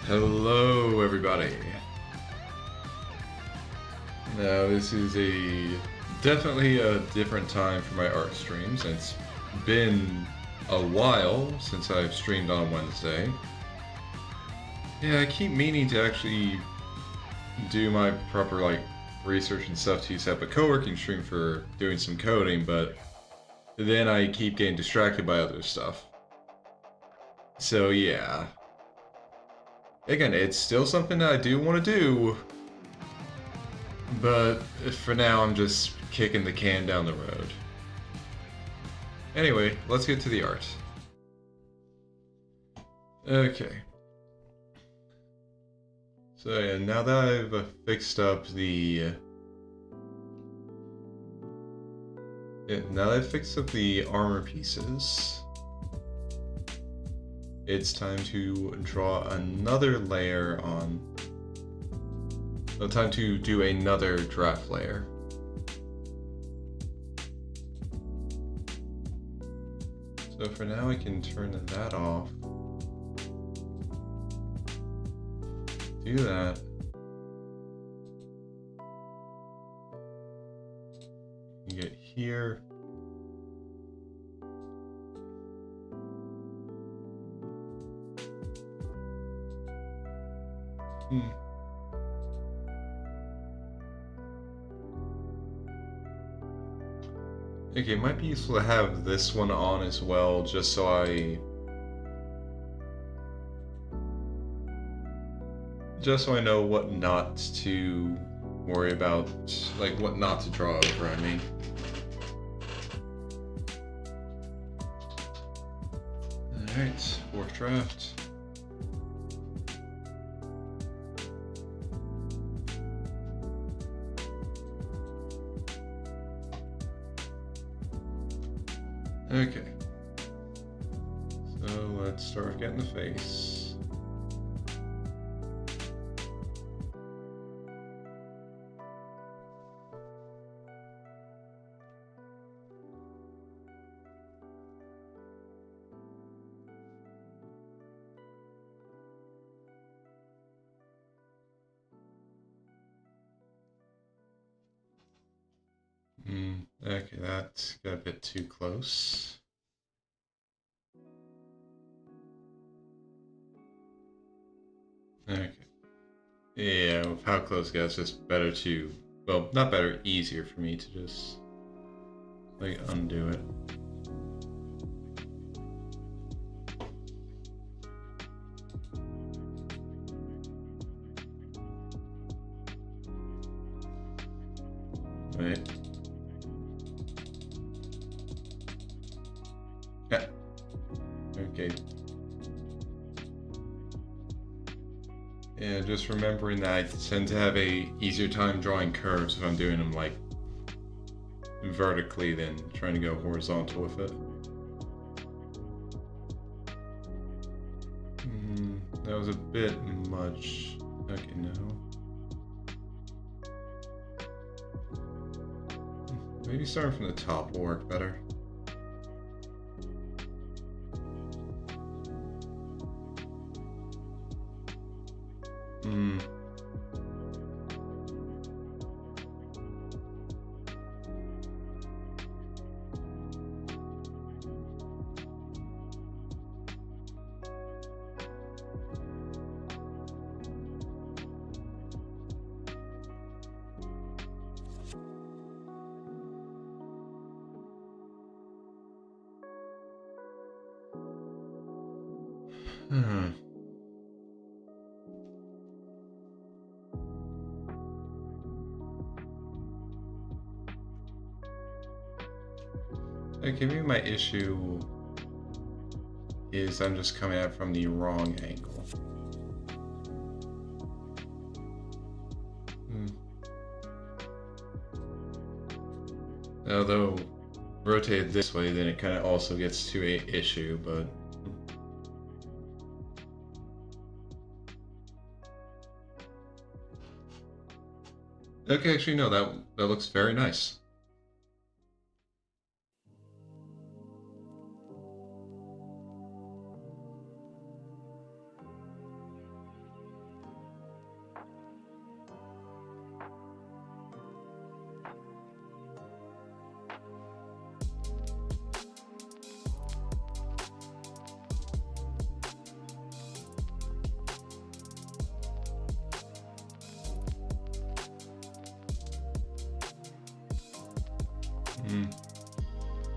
Hello, everybody. Now, this is definitely a different time for my art streams. It's been a while since I've streamed on Wednesday. Yeah, I keep meaning to actually do my proper research and stuff to set up a co-working stream for doing some coding, but then I keep getting distracted by other stuff. So yeah. Again, it's still something that I do want to do, but for now I'm just kicking the can down the road. Anyway, let's get to the art. Okay. So yeah, now that I've fixed up the armor pieces, it's time to draw another layer on. No, time to do another draft layer. So for now, I can turn that off. Do that. You get here. Okay, it might be useful to have this one on as well, just so I know what not to worry about, like what not to draw over, I mean. Alright, fourth draft. Okay. So let's start getting the face. Okay, that got a bit too close. Okay. Yeah, with how close it gets, it's better to, well, not better, easier for me to just, like, undo it. Wait. Yeah. Okay. Yeah, just remembering that I tend to have a easier time drawing curves if I'm doing them like vertically than trying to go horizontal with it. That was a bit much. Okay, no. Maybe starting from the top will work better. Okay, maybe my issue is I'm just coming at it from the wrong angle. Although rotated this way, then it kind of also gets to an issue, but okay, actually no, that looks very nice.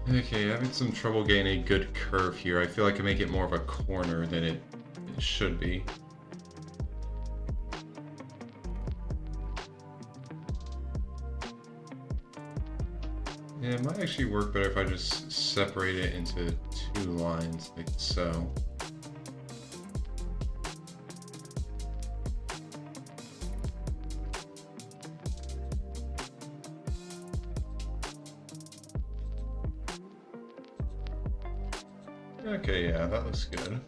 Okay, having some trouble getting a good curve here. I feel like I make it more of a corner than it should be. Yeah, it might actually work better if I just separate it into two lines, like so. Okay, yeah, that looks good.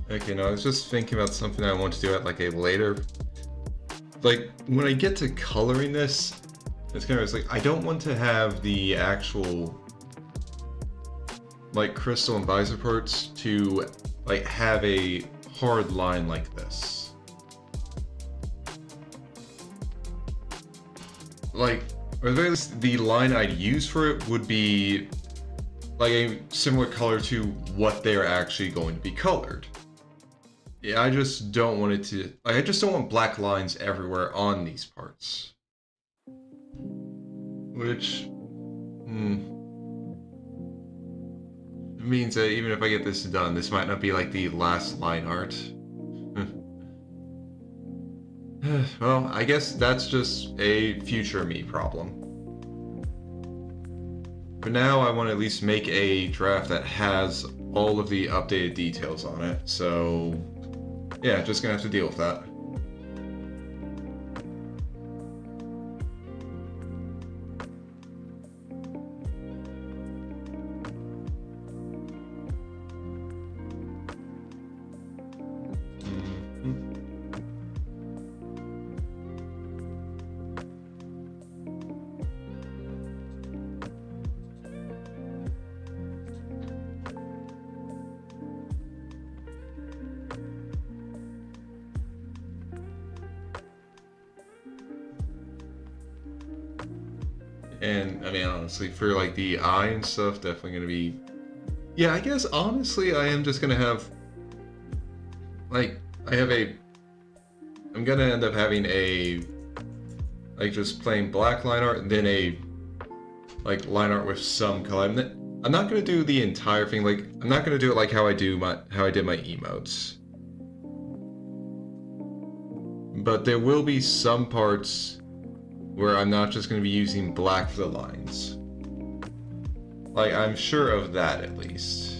Okay, no, I was just thinking about something I want to do at like a later... Like, when I get to coloring this, it's kind of like, I don't want to have the actual, like, crystal and visor parts to, like, have a hard line like this. Like, or at least the line I'd use for it would be, like, a similar color to what they're actually going to be colored. Yeah, I just don't want it to... Like, I just don't want black lines everywhere on these parts. Which... means that even if I get this done, this might not be like the last line art. Well, I guess that's just a future me problem. For now, I want to at least make a draft that has all of the updated details on it, so... Yeah, just gonna have to deal with that. And I mean, honestly, for like the eye and stuff, definitely gonna be. Yeah, I guess honestly, I am just gonna have. Like, I have a. I'm gonna end up having a. Like, just plain black line art, and then a. Like, line art with some color. I'm not gonna do the entire thing. Like, I'm not gonna do it like how I did my emotes. But there will be some parts where I'm not just going to be using black for the lines. Like, I'm sure of that at least.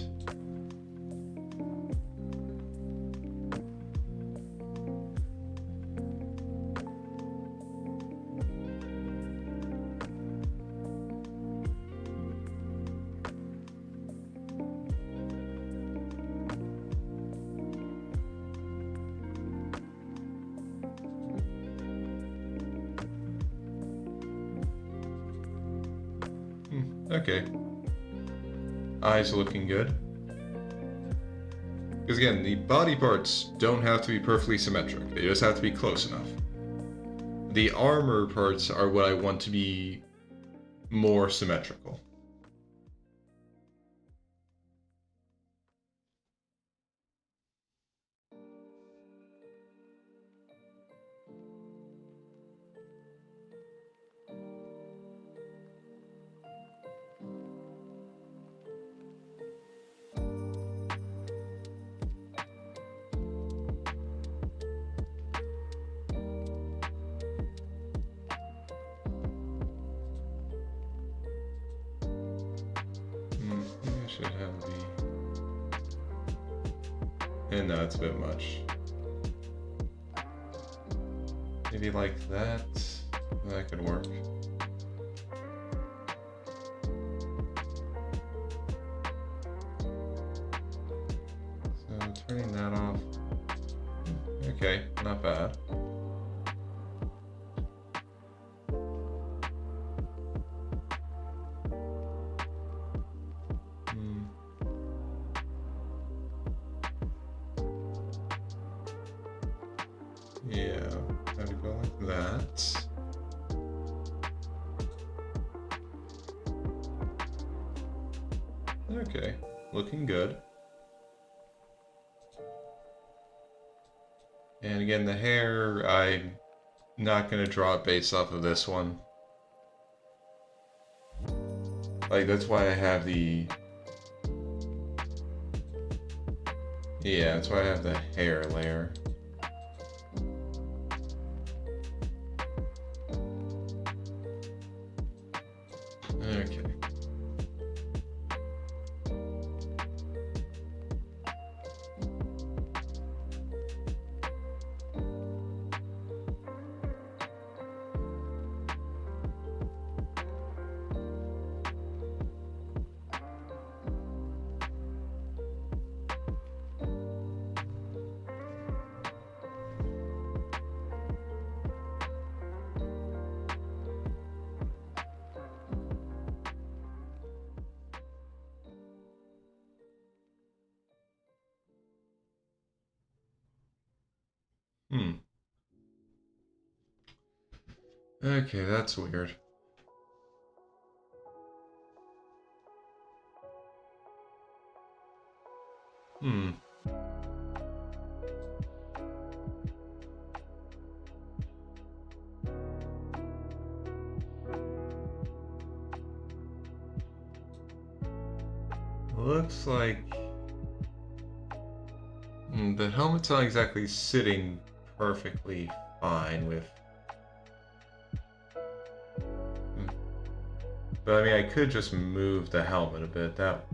Okay. Eyes are looking good. Because again, the body parts don't have to be perfectly symmetric. They just have to be close enough. The armor parts are what I want to be more symmetrical. Should have the... And no, it's a bit much. Maybe like that. That could work. So turning that off. Okay, not bad. Okay, looking good. And again, the hair, I'm not going to draw it based off of this one. Like, that's why I have the... Yeah, that's why I have the hair layer. Okay. Okay, that's weird. Hmm. Looks like the helmet's not exactly sitting perfectly fine with... But I mean, I could just move the helmet a bit. That...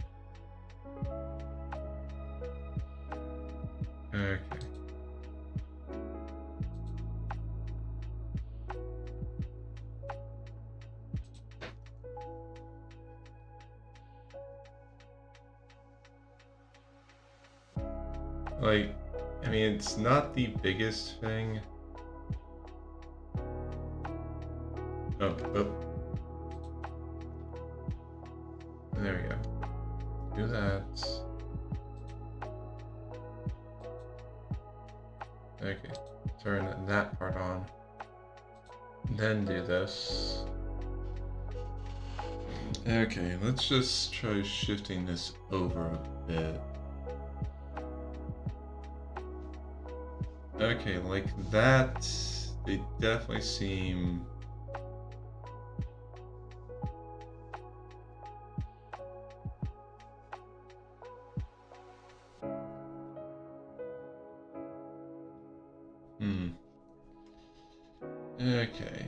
Okay. Like, I mean, it's not the biggest thing. Oh, oh. There we go. Do that. Okay. Turn that part on. Then do this. Okay, let's just try shifting this over a bit. Okay, like that, they definitely seem... Okay.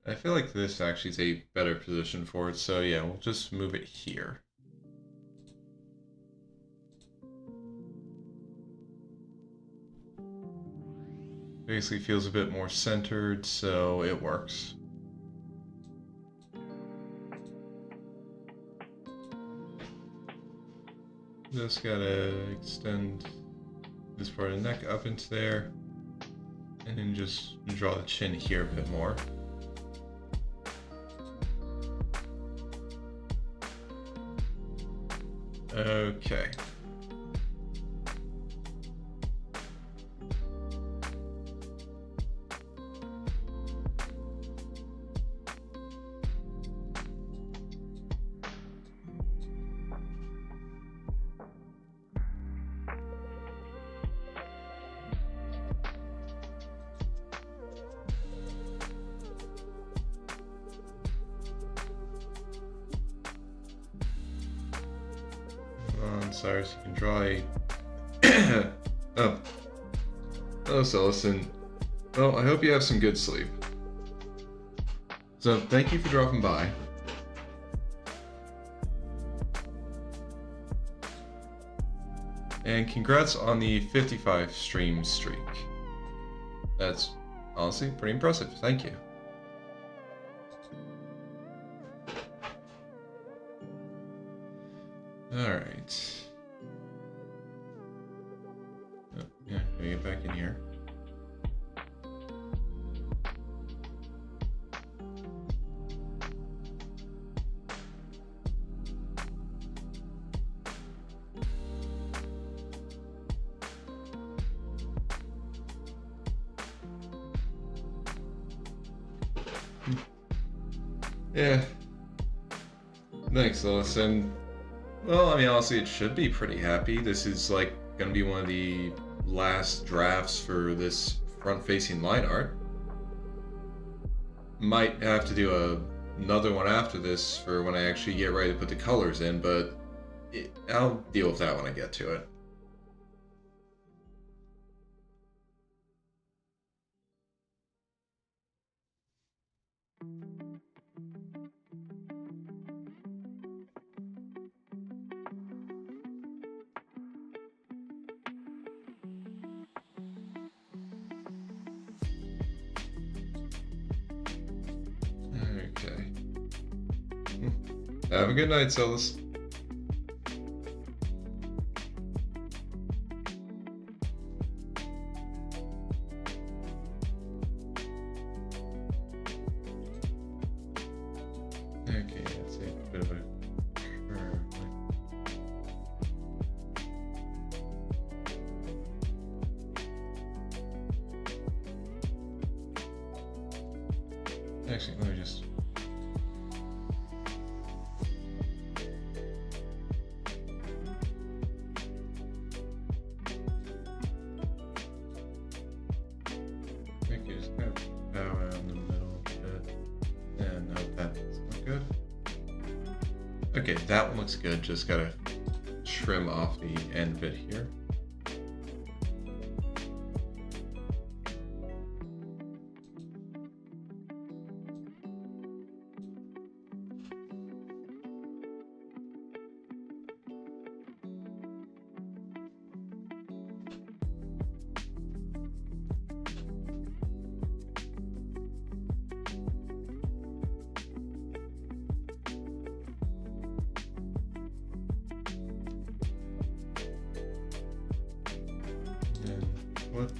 I feel like this actually is a better position for it, so yeah, we'll just move it here. Basically feels a bit more centered, so it works. Just gotta extend this part of the neck up into there, and then just draw the chin here a bit more. Okay. Sorry, so you can draw a... Oh. Hello, Celestin. Well, I hope you have some good sleep. So, thank you for dropping by. And congrats on the 55 stream streak. That's honestly pretty impressive. Thank you. Alright. Oh, yeah, gotta get back in here. Yeah. Thanks, Lois. And, well, I mean, honestly, it should be pretty happy. This is, like, gonna be one of the last drafts for this front-facing line art. Might have to do another one after this for when I actually get ready to put the colors in, but I'll deal with that when I get to it. Okay. Have a good night, Silas. Okay, that's a bit of a curve. Actually, let me just... I think you just kind of bow out in the middle a bit. Yeah, no, that doesn't look good. Okay, that one looks good. Just gotta trim off the end bit here. What?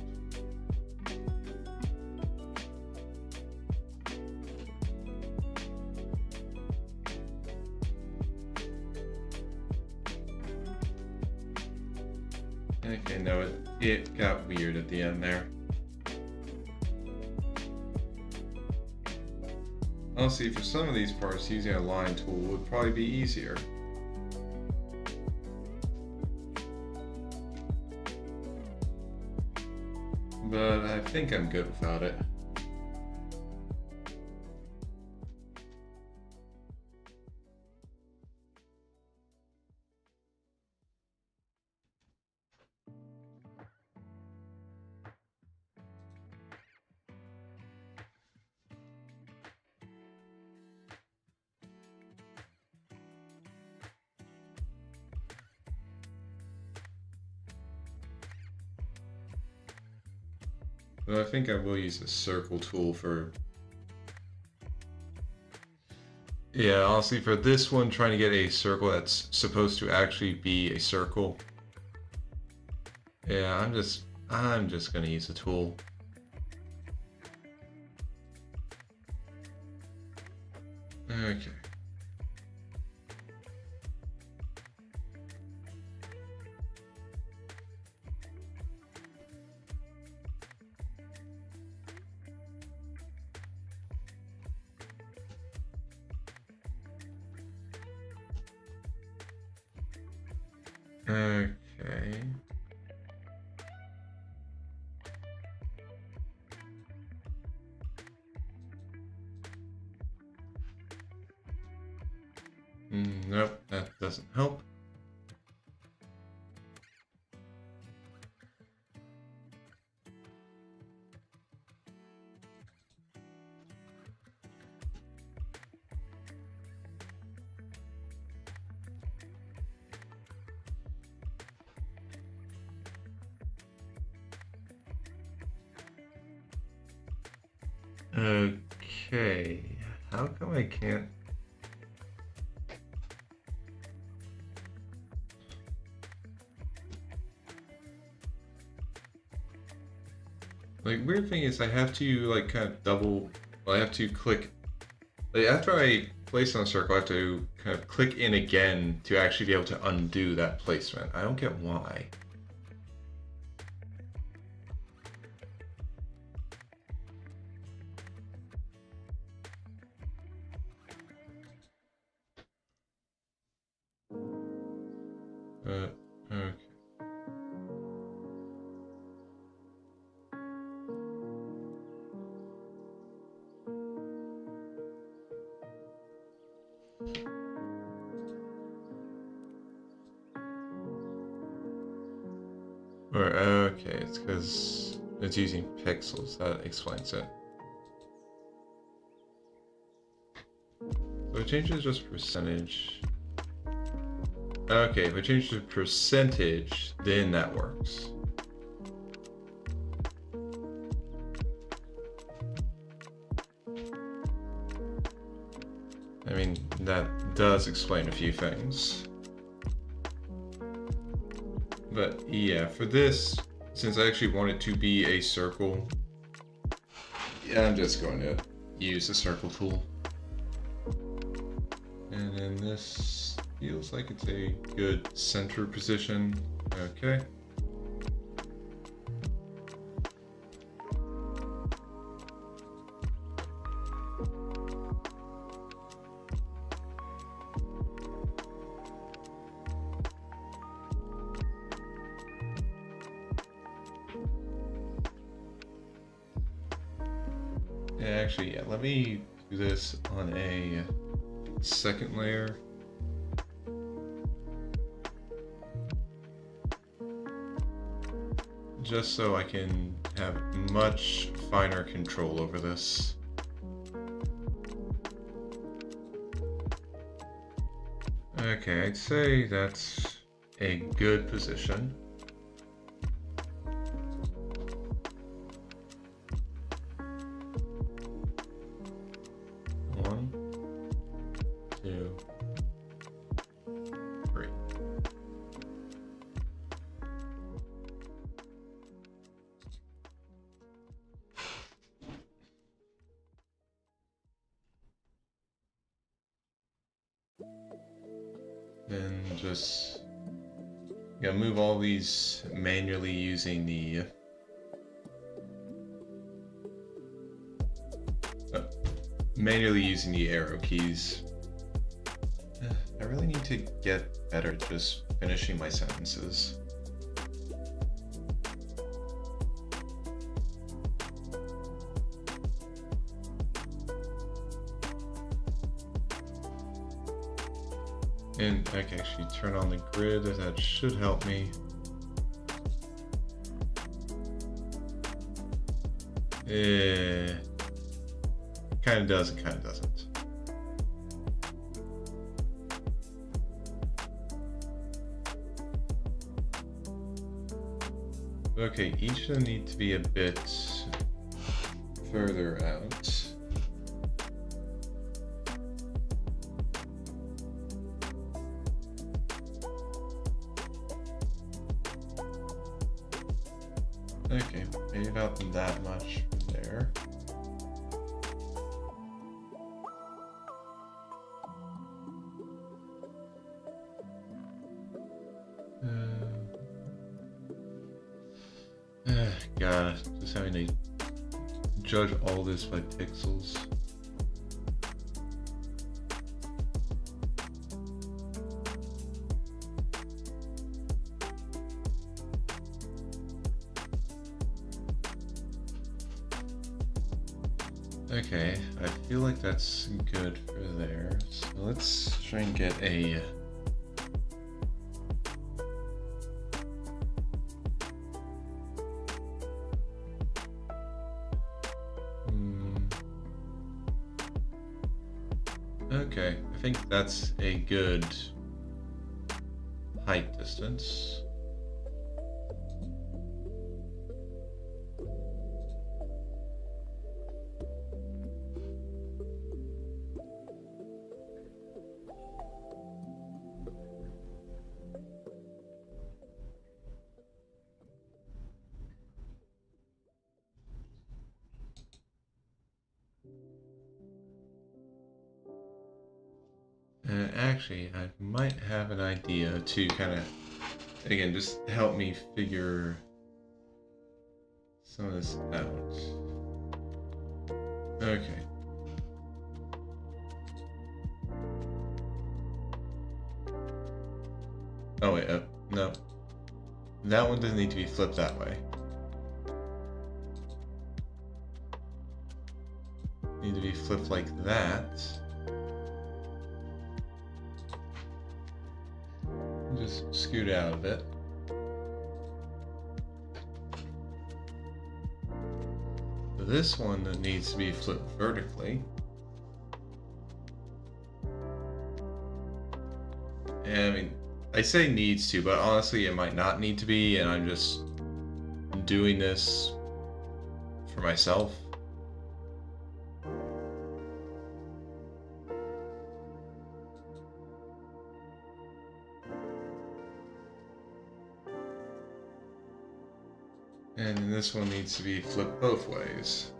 Okay, no, it got weird at the end there. Honestly, for some of these parts, using a line tool would probably be easier. But I think I'm good without it. But I think I will use the circle tool for... Yeah, honestly, for this one, trying to get a circle that's supposed to actually be a circle. Yeah, I'm just gonna use the tool. Okay. Okay. Nope, that doesn't help. Okay, how come I can't? Like, weird thing is I have to, like, kind of double, well, I have to click, like, after I place on a circle, I have to kind of click in again to actually be able to undo that placement. I don't get why. Okay. Or, okay, it's because it's using pixels. That explains it. So I change it to just percentage. Okay, if I change to percentage, then that works. I mean, that does explain a few things. But yeah, for this, since I actually want it to be a circle, yeah, I'm just going to use the circle tool. And then this feels like it's a good center position. Okay. Actually, yeah, let me do this on a second layer. Just so I can have much finer control over this. Okay, I'd say that's a good position. One, two, three. Then just move all these manually using the arrow keys. I really need to get better at just finishing my sentences. And I can actually turn on the grid, that should help me. Kind of does and kind of doesn't. Okay, each of them need to be a bit further out. Okay, maybe about that much there. God, just having to judge all this by pixels. Okay, I feel like that's good for there. So let's try and get a Okay, I think that's a good height distance. Actually, I might have an idea to kind of, again, just help me figure some of this out. Okay. Oh wait, no. That one doesn't need to be flipped that way. Need to be flipped like that. Just scoot out of it. This one needs to be flipped vertically. And I mean, I say needs to, but honestly it might not need to be, and I'm just doing this for myself. And then this one needs to be flipped both ways.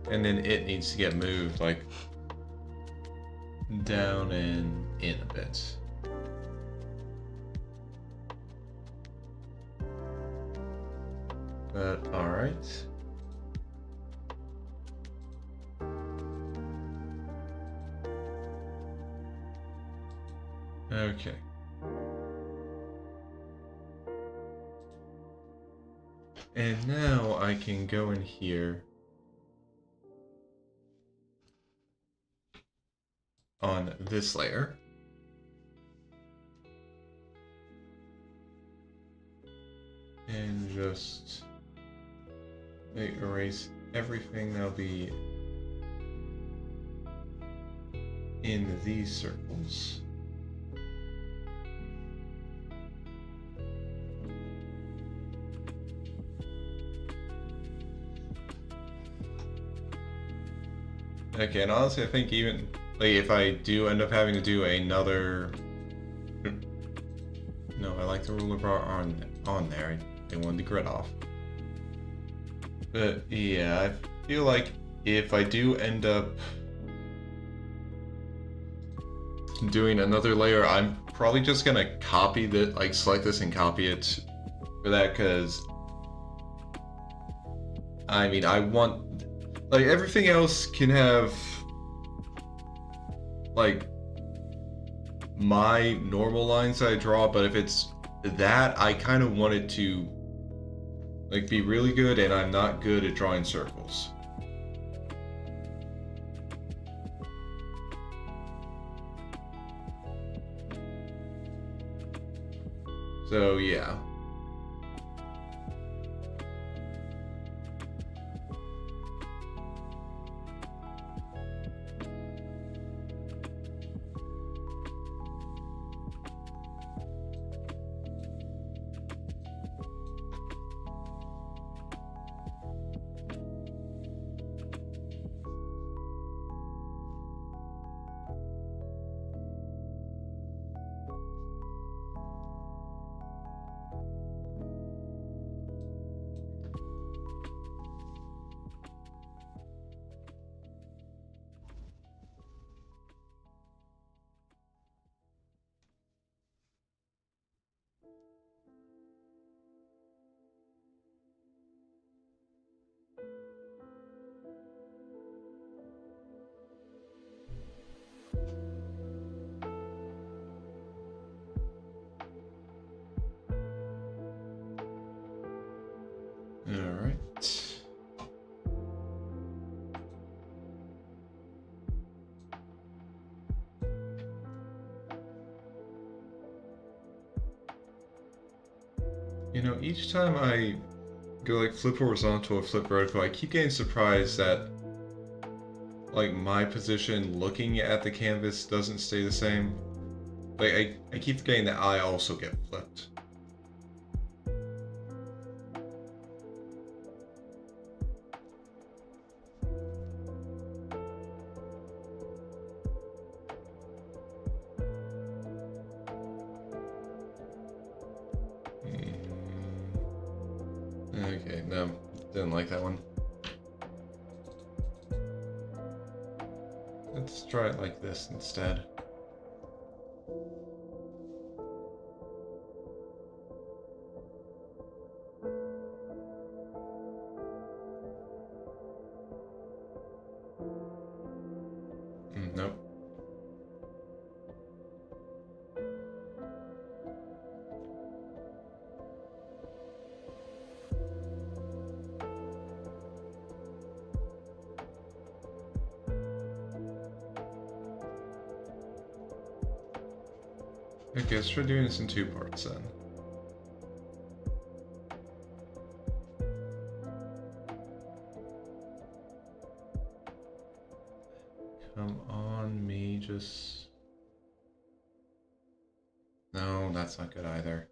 And then it needs to get moved like down and in a bit. But alright. Okay. And now I can go in here on this layer. And just erase everything that'll be in these circles. Okay, and honestly, I think even like if I do end up having to do another, no, I like the ruler bar on there. I wanted the grid off. But yeah, I feel like if I do end up doing another layer, I'm probably just gonna copy the like select this and copy it for that, because I mean I want like everything else can have like my normal lines that I draw, but if it's that, I kind of want it to like be really good, and I'm not good at drawing circles. So yeah. Alright. You know, each time I go like flip horizontal or flip vertical, I keep getting surprised that like my position looking at the canvas doesn't stay the same. Like I keep forgetting that I also get flipped. Okay, no, didn't like that one. Let's try it like this instead. Nope. I guess we're doing this in 2 parts then. Come on, me, just... No, that's not good either.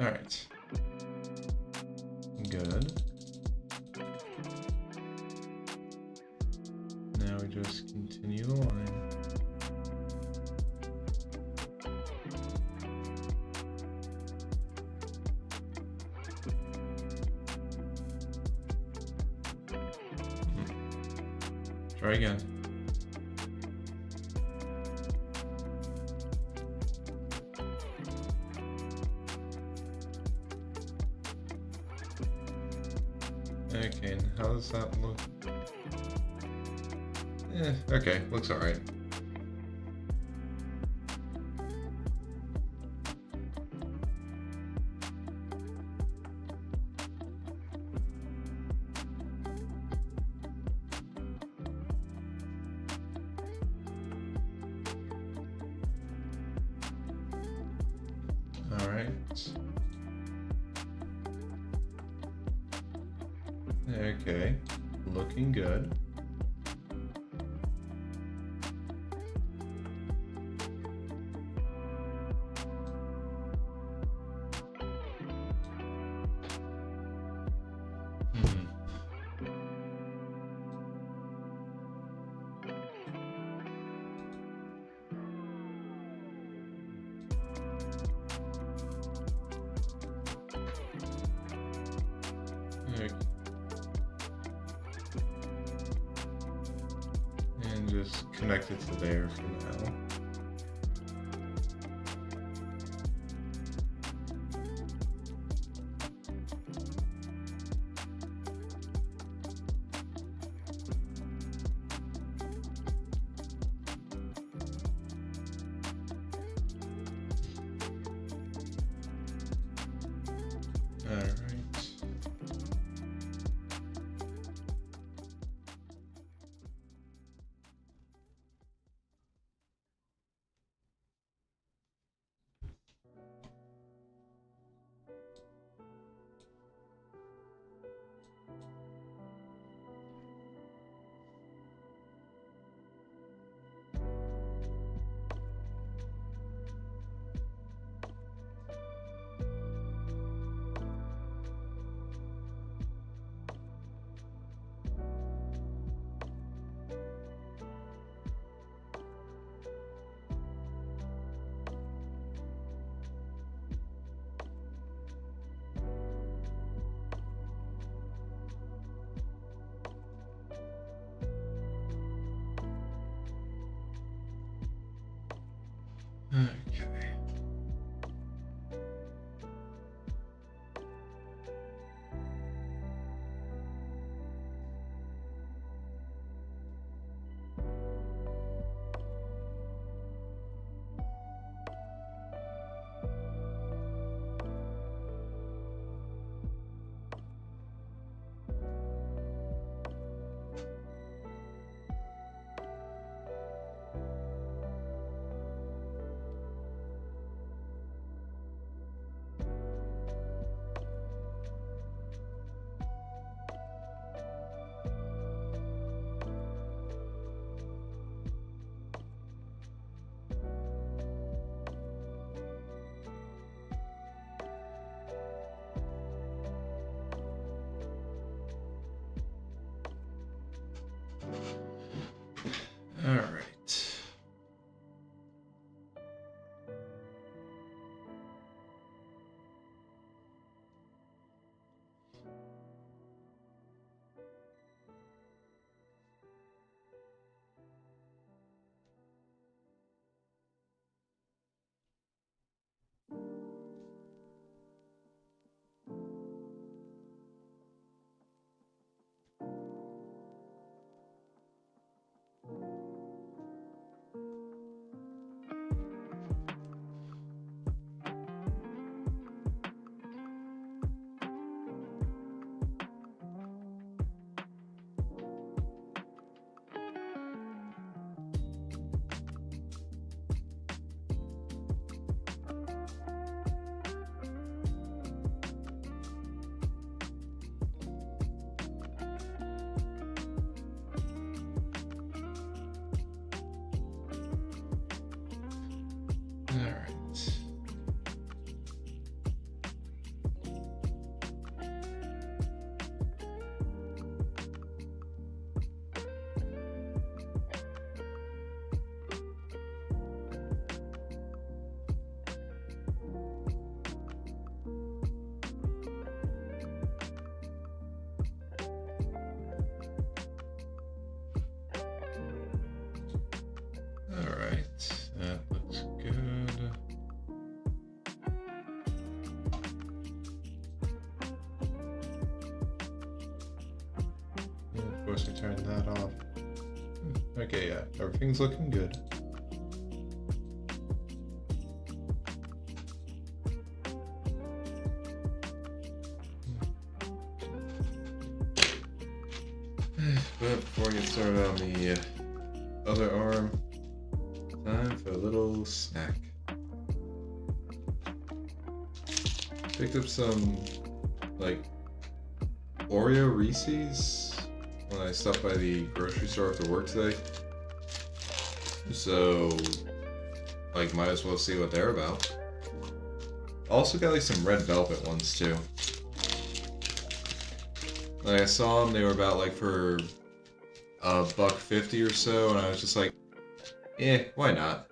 Alright. Good. Now we just continue the line. Try again. Okay, and how does that look? Okay, looks alright. Alright. Okay, looking good. And just connect it to there for now. All right. course I turned that off. Okay, yeah, everything's looking good. But before I get started on the other arm, time for a little snack. Picked up some, like, Oreo Reese's when I stopped by the grocery store after work today. So, like, might as well see what they're about. Also got, like, some red velvet ones, too. Like, I saw them, they were about, like, for $1.50 or so, and I was just like, why not?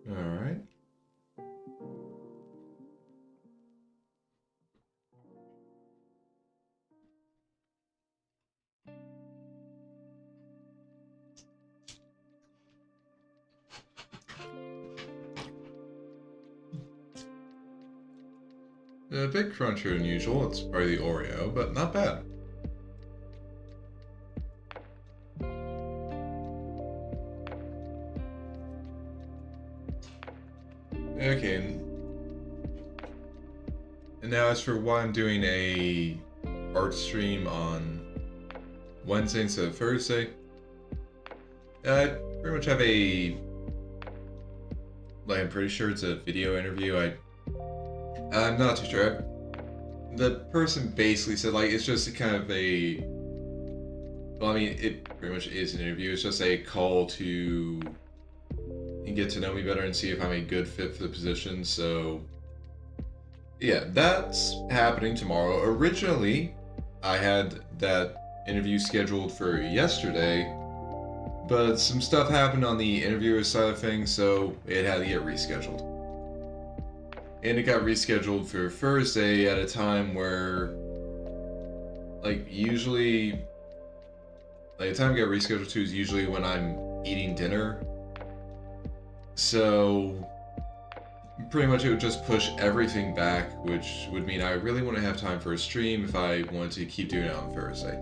Alright. A bit crunchier than usual, it's probably the Oreo, but not bad. Okay, and now as for why I'm doing a art stream on Wednesday instead of Thursday, I pretty much have I'm pretty sure it's a video interview. I'm not too sure. The person basically said, like, it's just kind of well, I mean, it pretty much is an interview. It's just a call to get to know me better and see if I'm a good fit for the position. So, yeah, that's happening tomorrow. Originally, I had that interview scheduled for yesterday, but some stuff happened on the interviewer side of things, so it had to get rescheduled. And it got rescheduled for Thursday at a time where, like, usually, like, the time it got rescheduled to is usually when I'm eating dinner. So, pretty much it would just push everything back, which would mean I really wouldn't have time for a stream if I wanted to keep doing it on Thursday.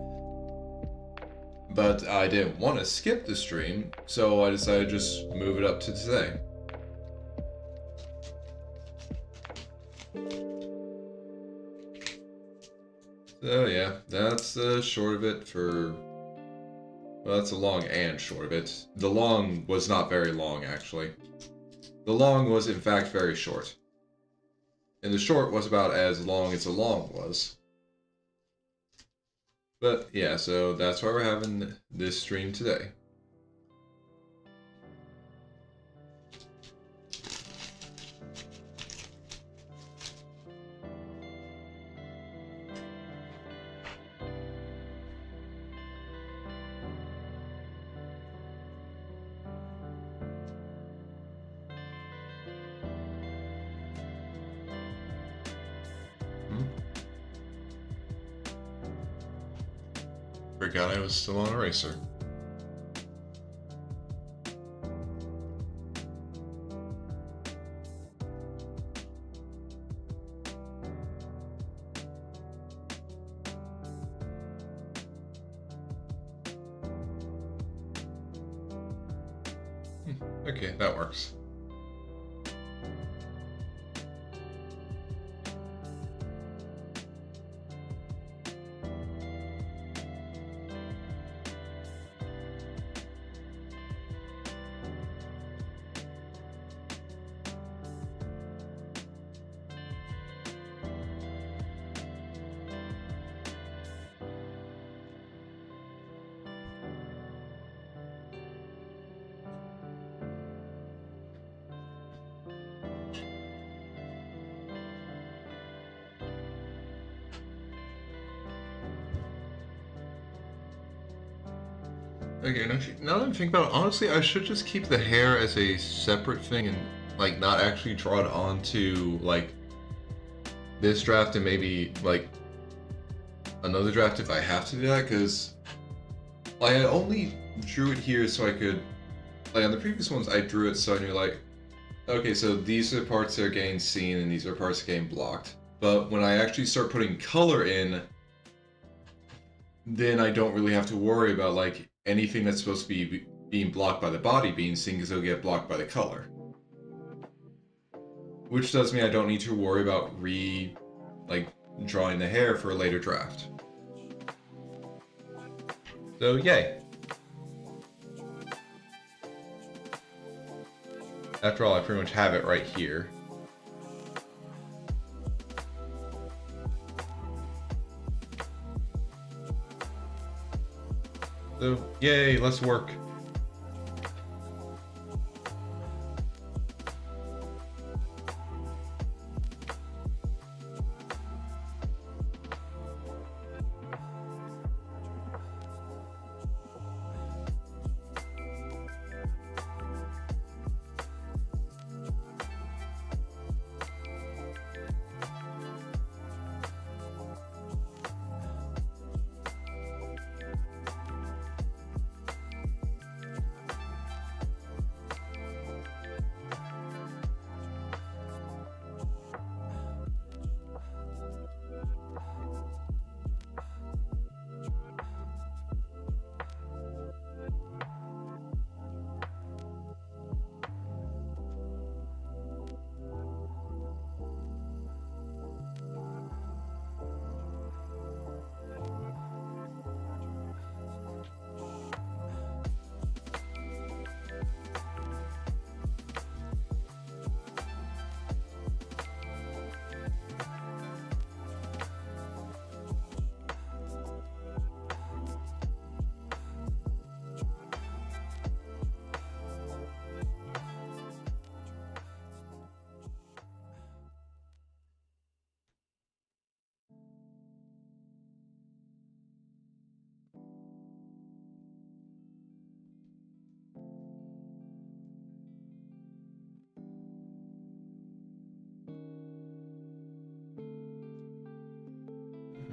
But I didn't want to skip the stream, so I decided to just move it up to today. So yeah, that's the short of it for... Well, that's the long and short of it. The long was not very long, actually. The long was, in fact, very short. And the short was about as long as the long was. But yeah, so that's why we're having this stream today. Forgot I was still on Eraser. Okay, that works. Okay, now that I'm thinking about it, honestly, I should just keep the hair as a separate thing and, like, not actually draw it onto, like, this draft and maybe, like, another draft if I have to do that, because I only drew it here so I could like on the previous ones, I drew it so I knew like, okay, so these are parts that are getting seen and these are parts that are getting blocked. But when I actually start putting color in, then I don't really have to worry about like anything that's supposed to be being blocked by the body being seen because it'll get blocked by the color. Which does mean I don't need to worry about drawing the hair for a later draft. So yay. After all, I pretty much have it right here. So, yay, let's work.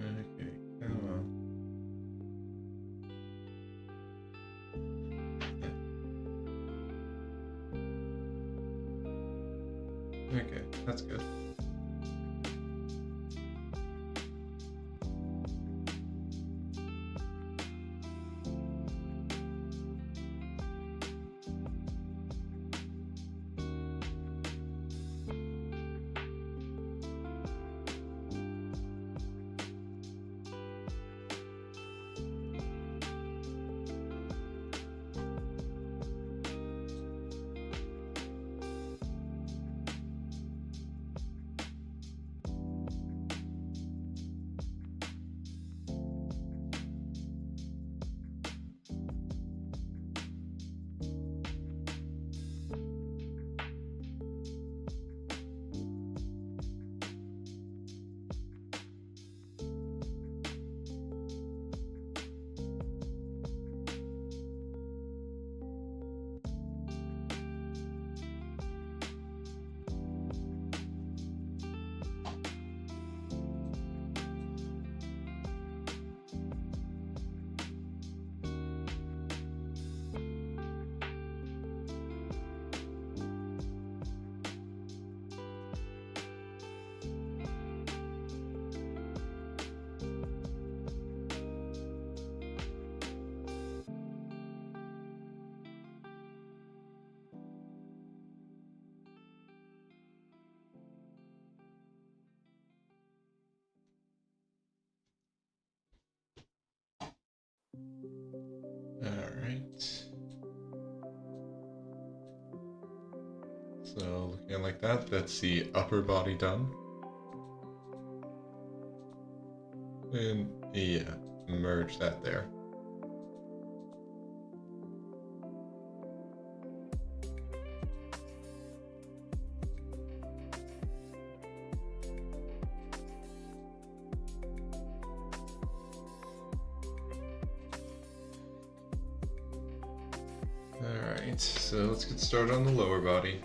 Okay, come on. Okay, that's good. Alright. So looking like that, that's the upper body done. And yeah, merge that there. Alright, so let's get started on the lower body.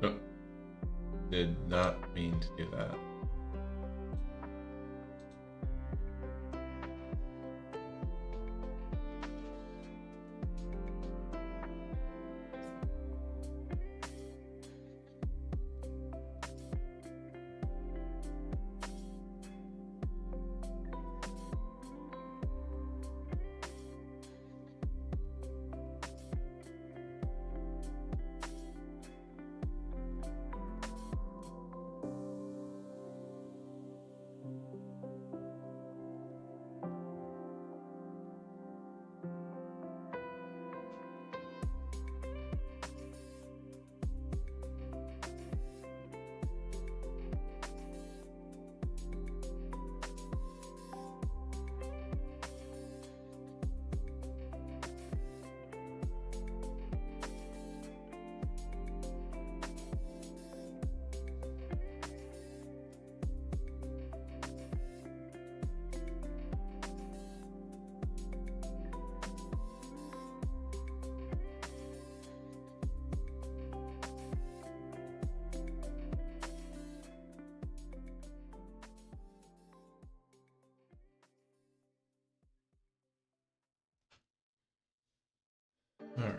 Oh, did not mean to do that.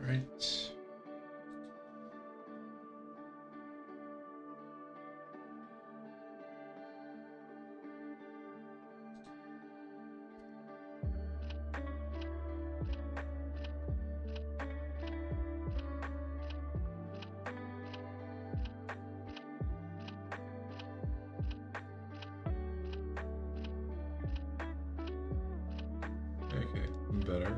Alright. Okay, better.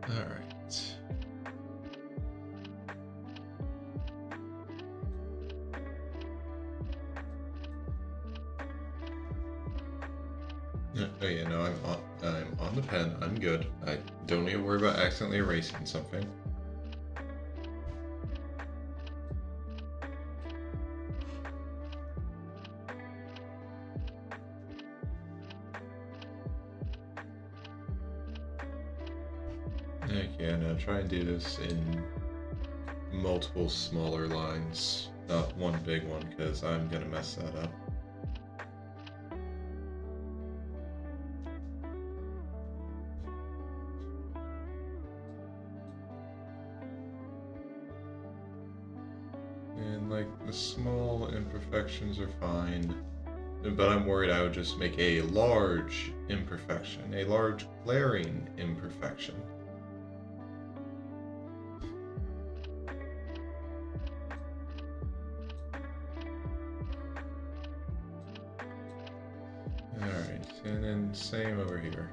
Alright. Oh yeah, no, I'm on the pen. I'm good. I don't need to worry about accidentally erasing something. Okay, now try and do this in multiple smaller lines, not one big one, because I'm gonna mess that up. And like the small imperfections are fine, but I'm worried I would just make a large imperfection, a large glaring imperfection. Alright, and then same over here.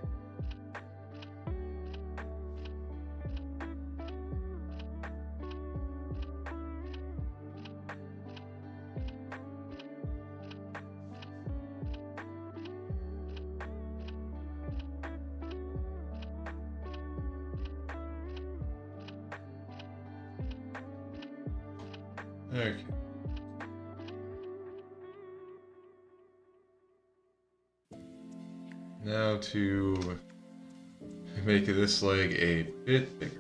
Okay. Now to make this leg a bit bigger.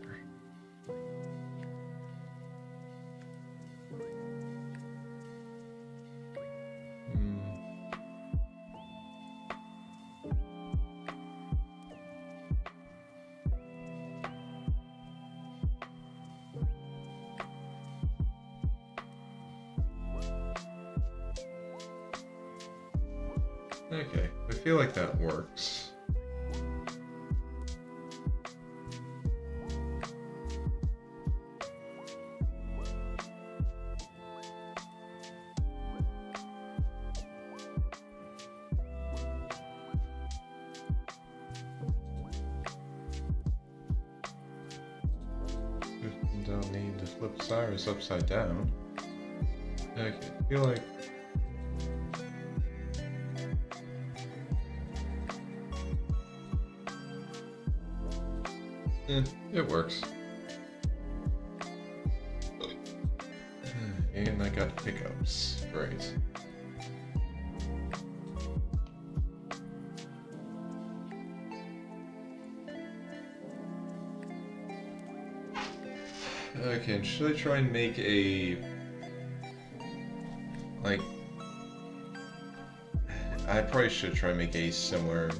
Okay, I feel like that works. Don't need to flip Cyrus upside down. Okay, I feel like it works. And I got hiccups. Great. Okay, should I try and make a... like... I probably should try and make a similar,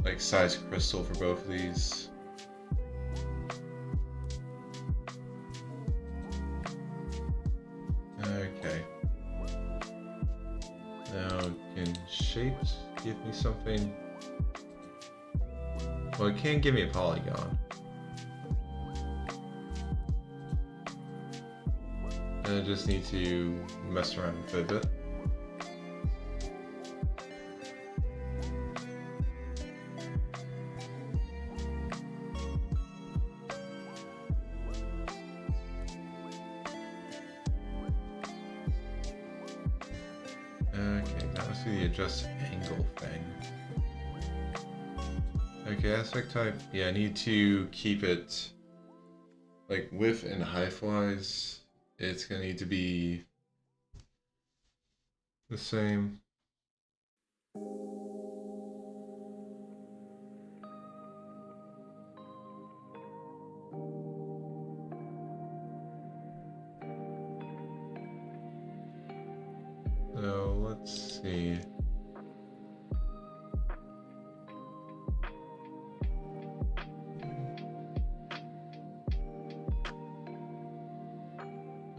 like, size crystal for both of these. Okay. Now, can shapes give me something? Well, it can give me a polygon. And I just need to mess around with it a bit. Okay, that must be the adjust angle thing. Okay, aspect type. Yeah, I need to keep it like width and height wise. It's gonna need to be the same. see.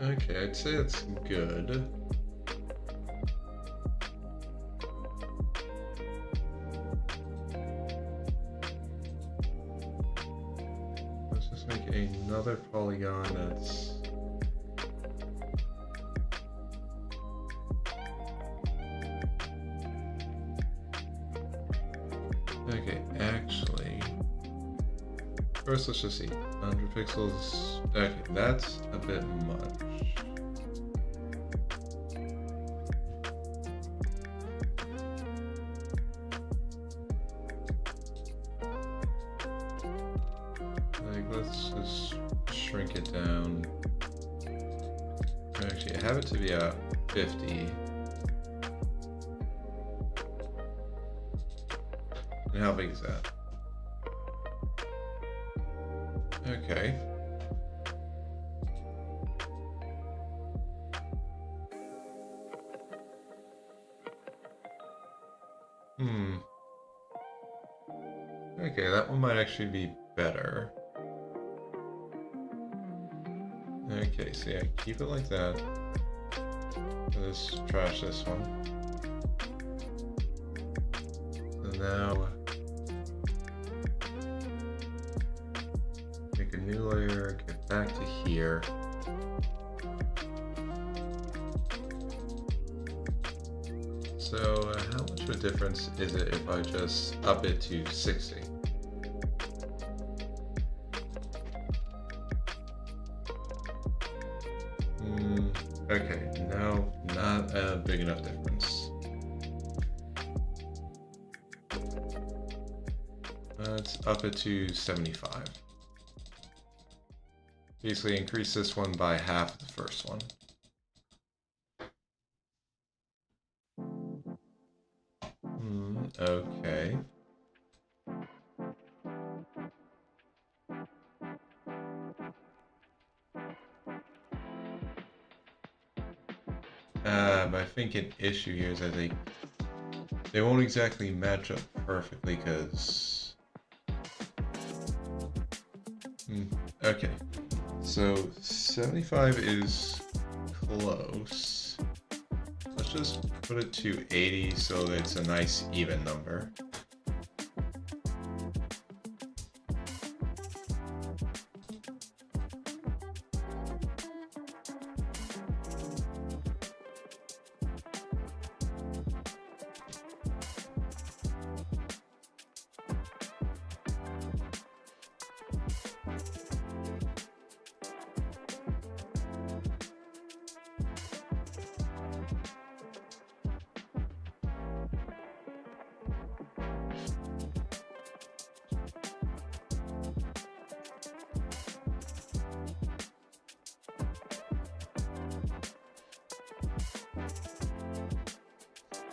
Okay, I'd say it's good. Let's just make another polygon that's... Okay, actually... First, let's just see. 100 pixels. Okay, that's a bit much. Like, let's just shrink it down. Actually, I have it to be at 50. And how big is that? Okay. Okay, that one might actually be better. Okay, so yeah, keep it like that. Let's trash this one. So now, make a new layer, get back to here. So how much of a difference is it if I just up it to 60? Okay, no, not a big enough difference. Let's up it to 75. Basically increase this one by half the first one. Okay. But I think an issue here is that they won't exactly match up perfectly because... Okay. So 75 is close. Let's just put it to 80 so that it's a nice even number.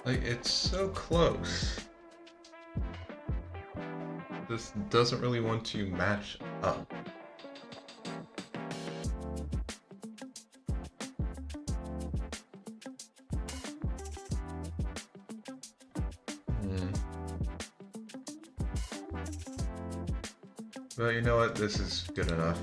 Like, it's so close. This doesn't really want to match up. Well, you know what? This is good enough.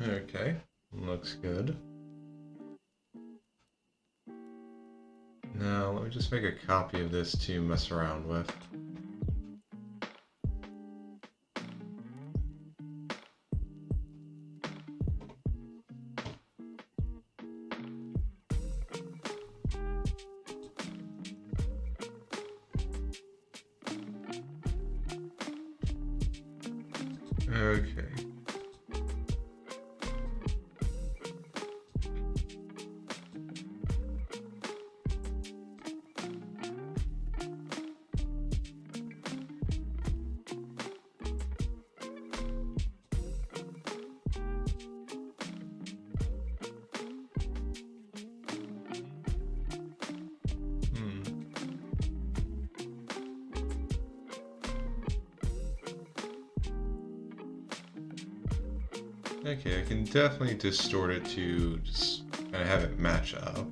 Okay, looks good. Now, let me just make a copy of this to mess around with. Okay. Okay, I can definitely distort it to just kind of have it match up.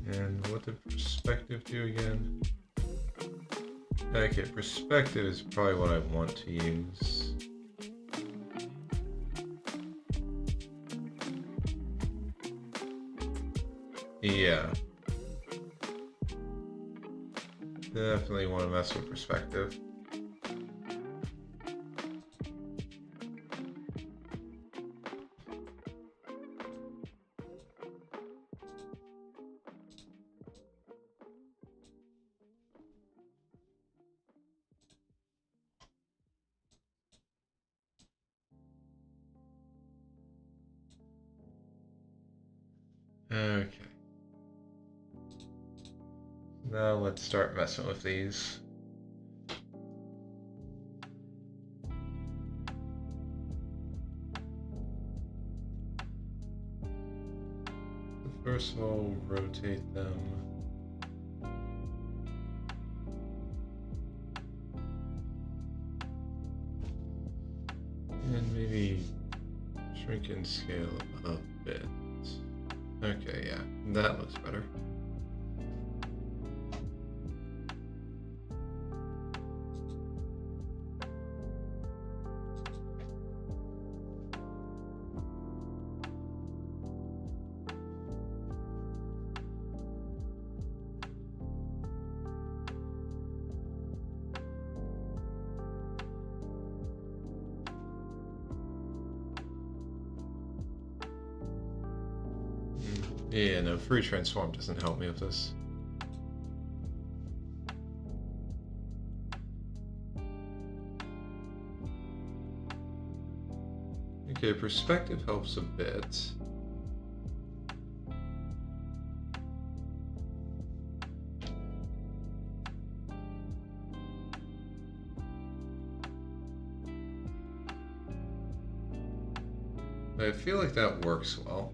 And what did perspective do again? Okay, perspective is probably what I want to use. Yeah. Definitely want to mess with perspective. Okay. Now let's start messing with these. First of all, rotate them. And maybe shrink and scale a bit. Okay, yeah, that looks better. Yeah, no, free transform doesn't help me with this. Okay, perspective helps a bit. But I feel like that works well.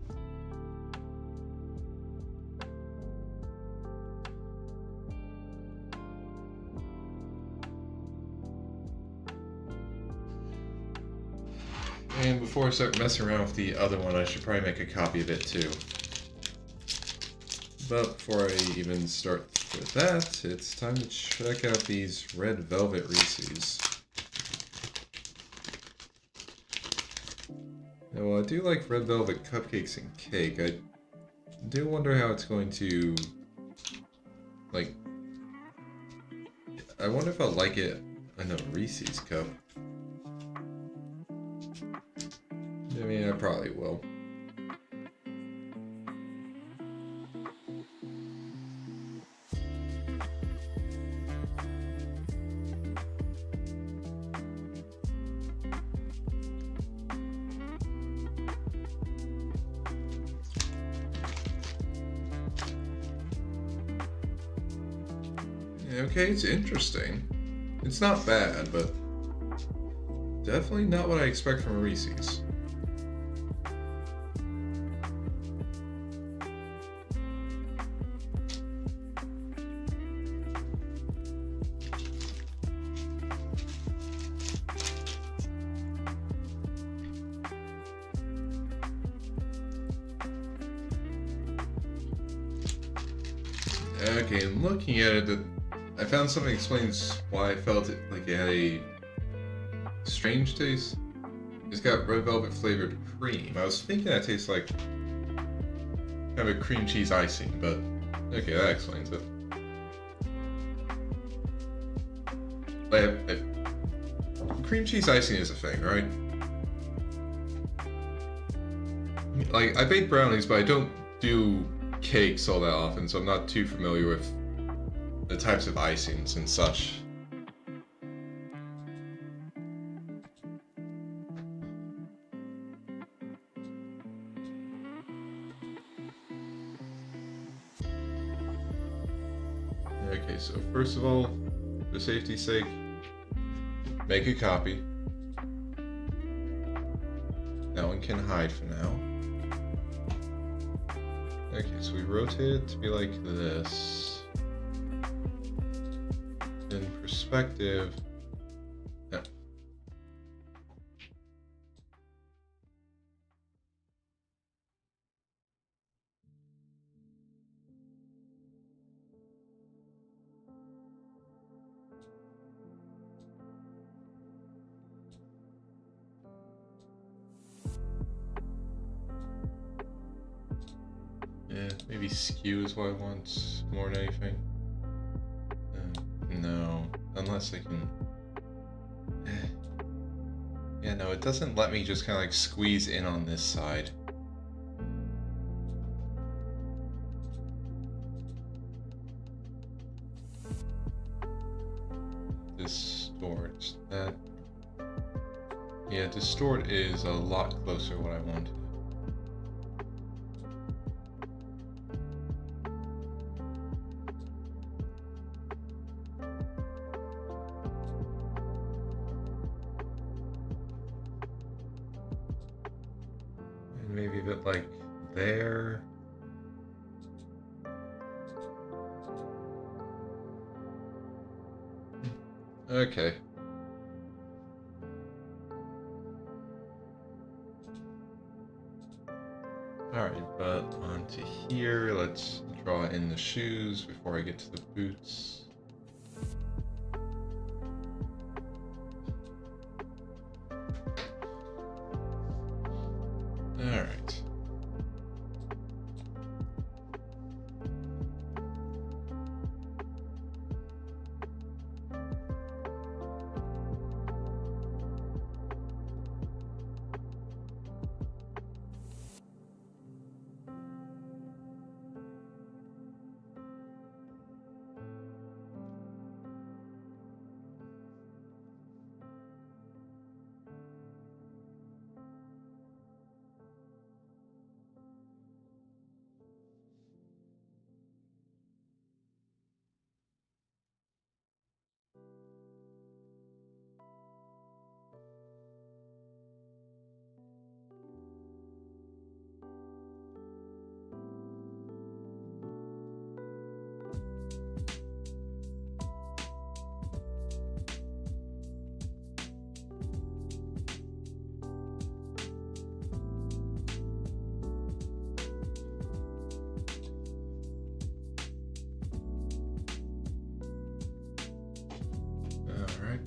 And before I start messing around with the other one, I should probably make a copy of it too. But before I even start with that, it's time to check out these red velvet Reese's. Now, while I do like red velvet cupcakes and cake, I do wonder how it's going to, like, I wonder if I'll like it in a Reese's cup. I mean, I probably will. Okay, it's interesting. It's not bad, but definitely not what I expect from a Reese's. Okay, and looking at it, I found something that explains why I felt it like it had a strange taste. It's got red velvet flavored cream. I was thinking that tastes like kind of a cream cheese icing, but okay, that explains it. Cream cheese icing is a thing, right? Like, I bake brownies, but I don't do cakes all that often, so I'm not too familiar with the types of icings and such. Okay, so first of all, for safety's sake, make a copy. That one can hide for now. Okay, so we rotate it to be like this. In perspective, yeah. Yeah, maybe skew is what I want more than anything. No, unless I can... Yeah, no, it doesn't let me just kind of like squeeze in on this side. Distort. That... Yeah, distort is a lot closer to what I want. Maybe a bit like there. Okay. Alright, but onto here, let's draw in the shoes before I get to the boots. Alright. Alright.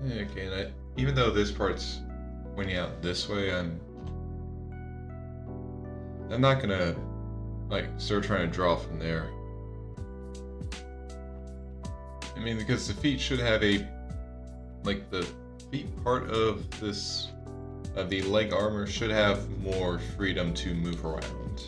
Okay, and even though this part's pointing out this way, I'm not gonna like start trying to draw from there. I mean, because the feet should have a the feet part of this of the leg armor should have more freedom to move around.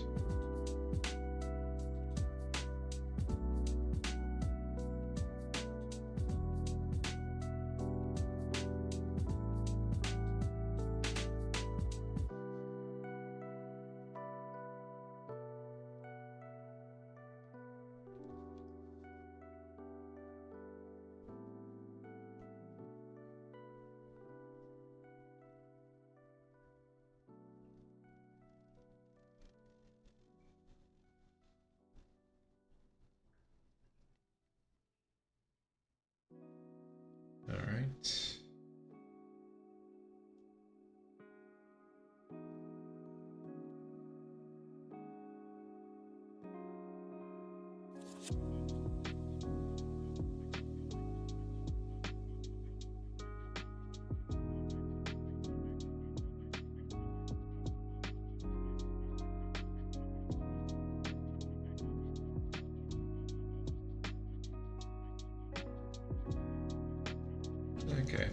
Okay.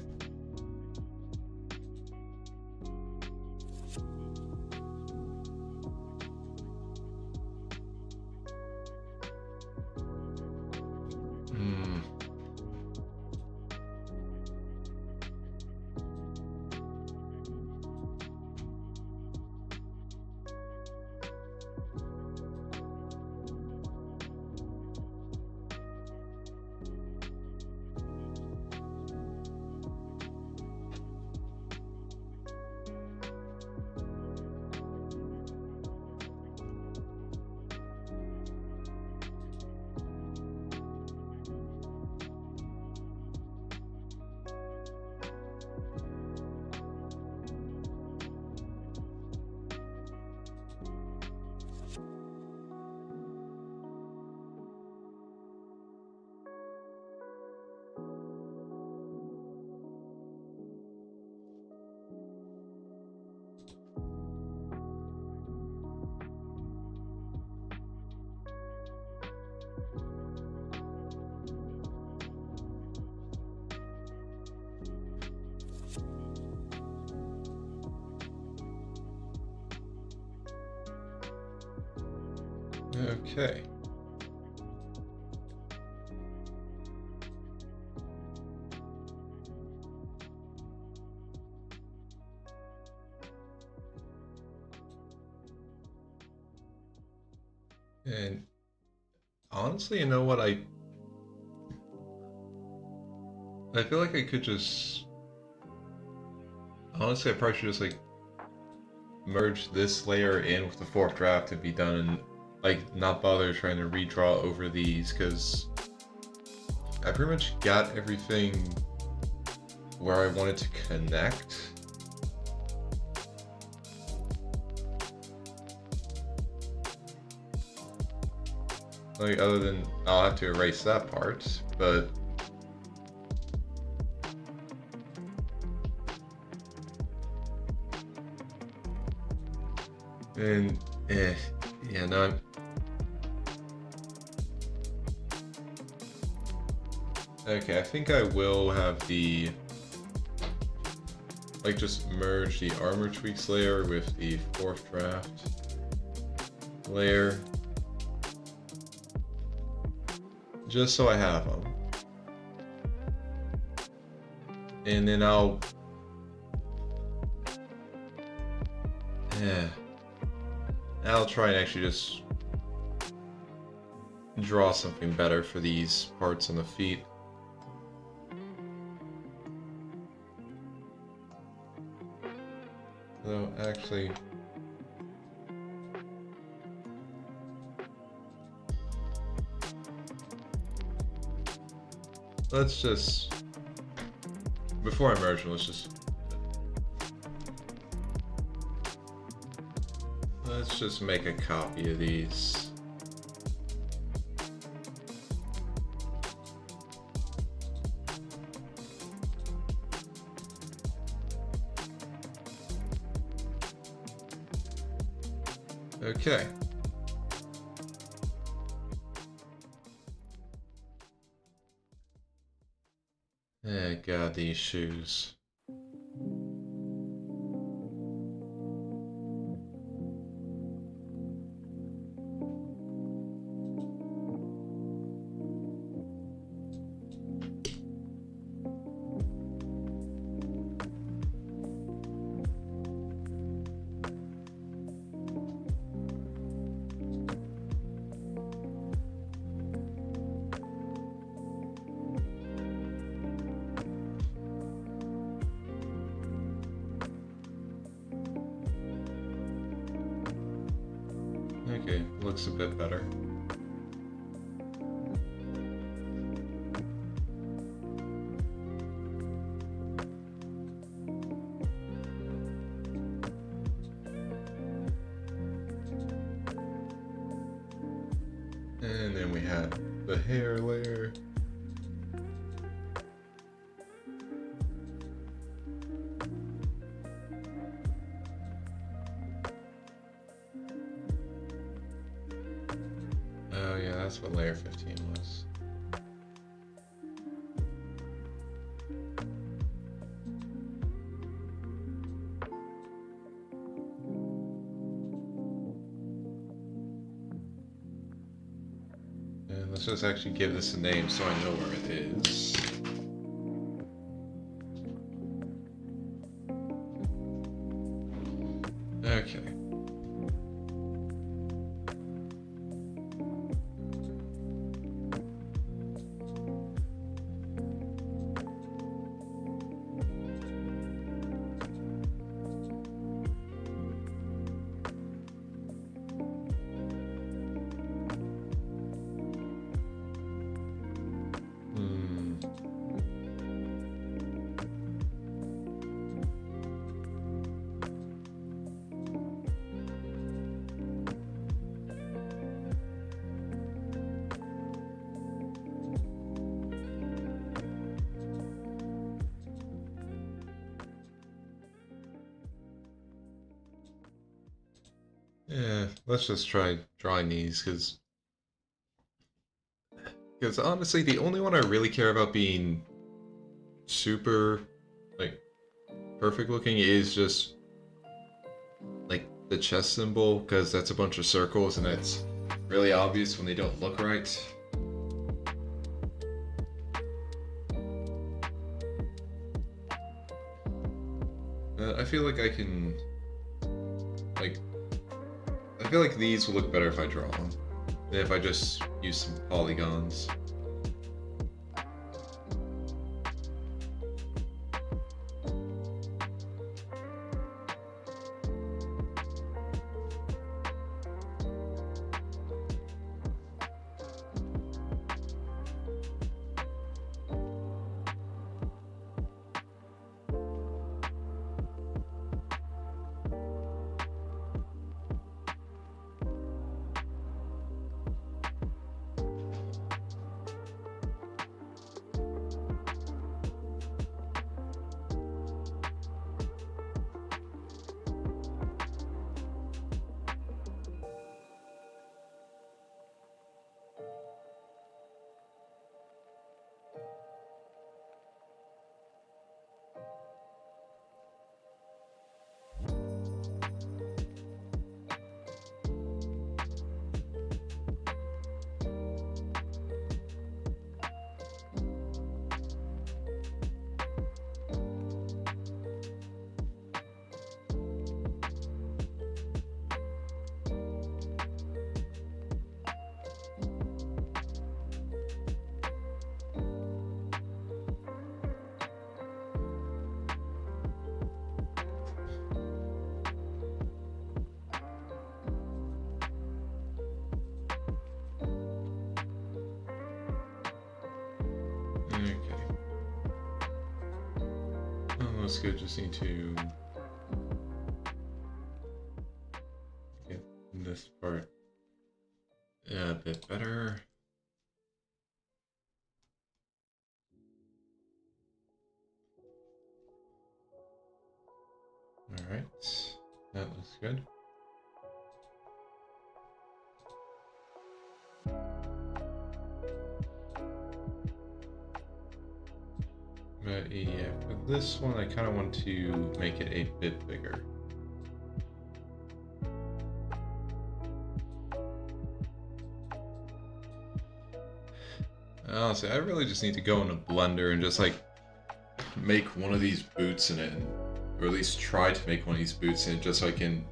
Hmm. Okay. And honestly, you know what? I feel like I could just honestly, I probably should just like merge this layer in with the fourth draft and be done, and like not bother trying to redraw over these because I pretty much got everything where I wanted to connect. Like other than I'll have to erase that part, but and yeah, no, okay, I think I will have the like just merge the armor tweaks layer with the fourth draft layer, just so I have them, and then I'll try and actually just draw something better for these parts on the feet. Though, actually, let's just, before I merge them, let's just make a copy of these. Okay. God, these shoes. Okay, looks a bit better. And then we have the hair layer. Oh yeah, that's what layer 15 was. let's just actually give this a name so I know where it is. Okay. Yeah, let's just try drawing these, because honestly, the only one I really care about being super, like, perfect looking is just, like, the chest symbol, because that's a bunch of circles, and it's really obvious when they don't look right. I feel like I can, like, I feel like these will look better if I draw them, than if I just use some polygons. Okay. Oh, that's good. Just need to get this part a bit better. Alright, that looks good. But yeah, for this one, I kind of want to make it a bit bigger. Honestly, I really just need to go in a blender and just like make one of these boots in it, or at least try to make one of these boots in it, just so I can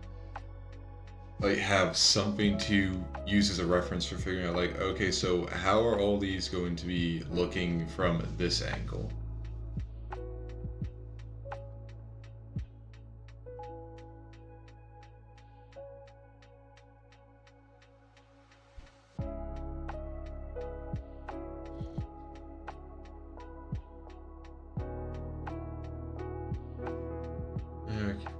like have something to use as a reference for figuring out like, okay, so how are all these going to be looking from this angle? Okay.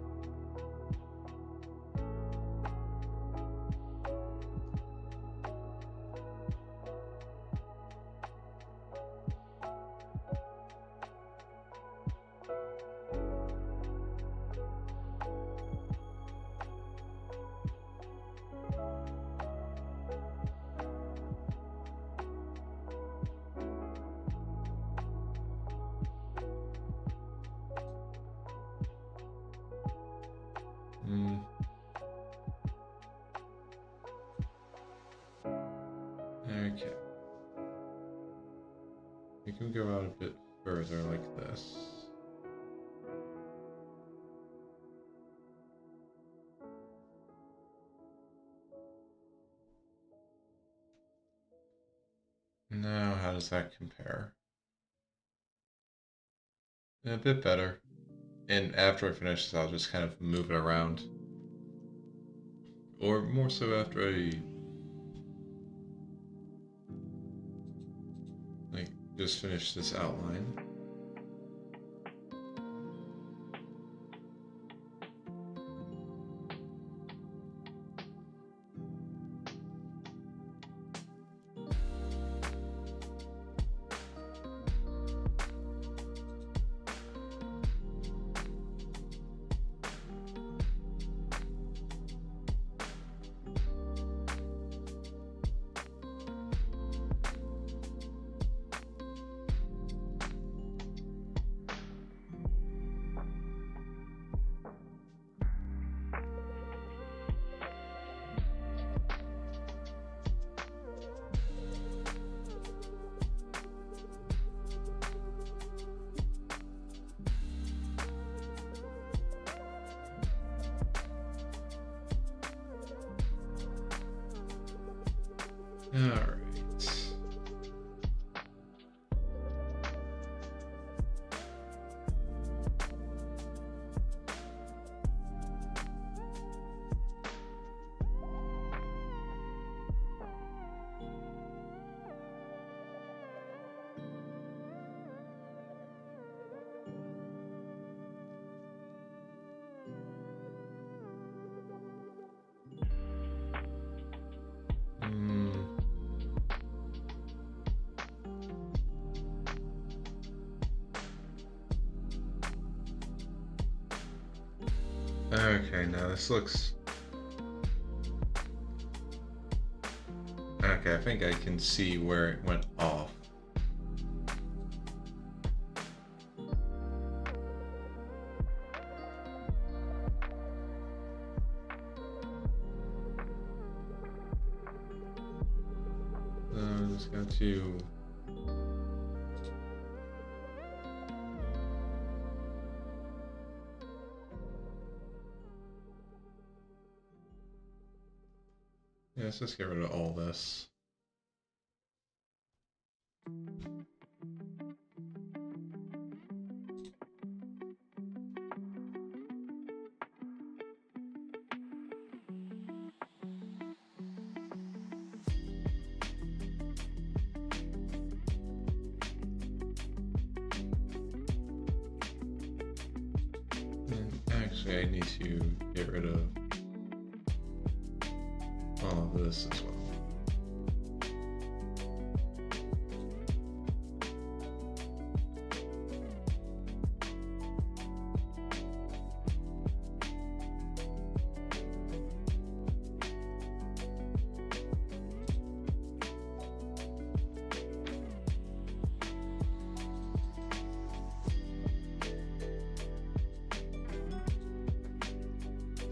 We can go out a bit further like this. Now, how does that compare? A bit better. And after I finish this, I'll just kind of move it around. Or more so after I just finish this outline. Alright. Okay, now this looks... Okay, I think I can see where it went off. So I'm just going to... Yeah, let's just get rid of all this. And actually, I need to get rid of all of this as well.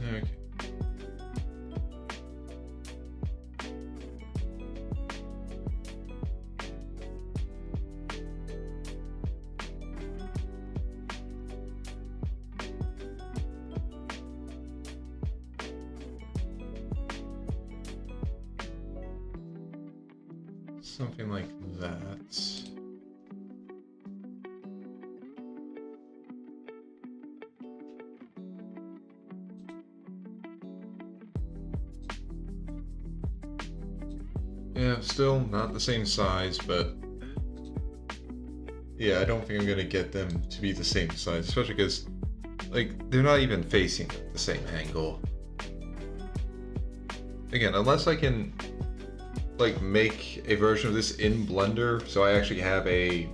Okay. Something like that. Yeah, still not the same size, but yeah, I don't think I'm gonna get them to be the same size, especially because like they're not even facing the same angle. Again, unless I can like make a version of this in Blender, so I actually have a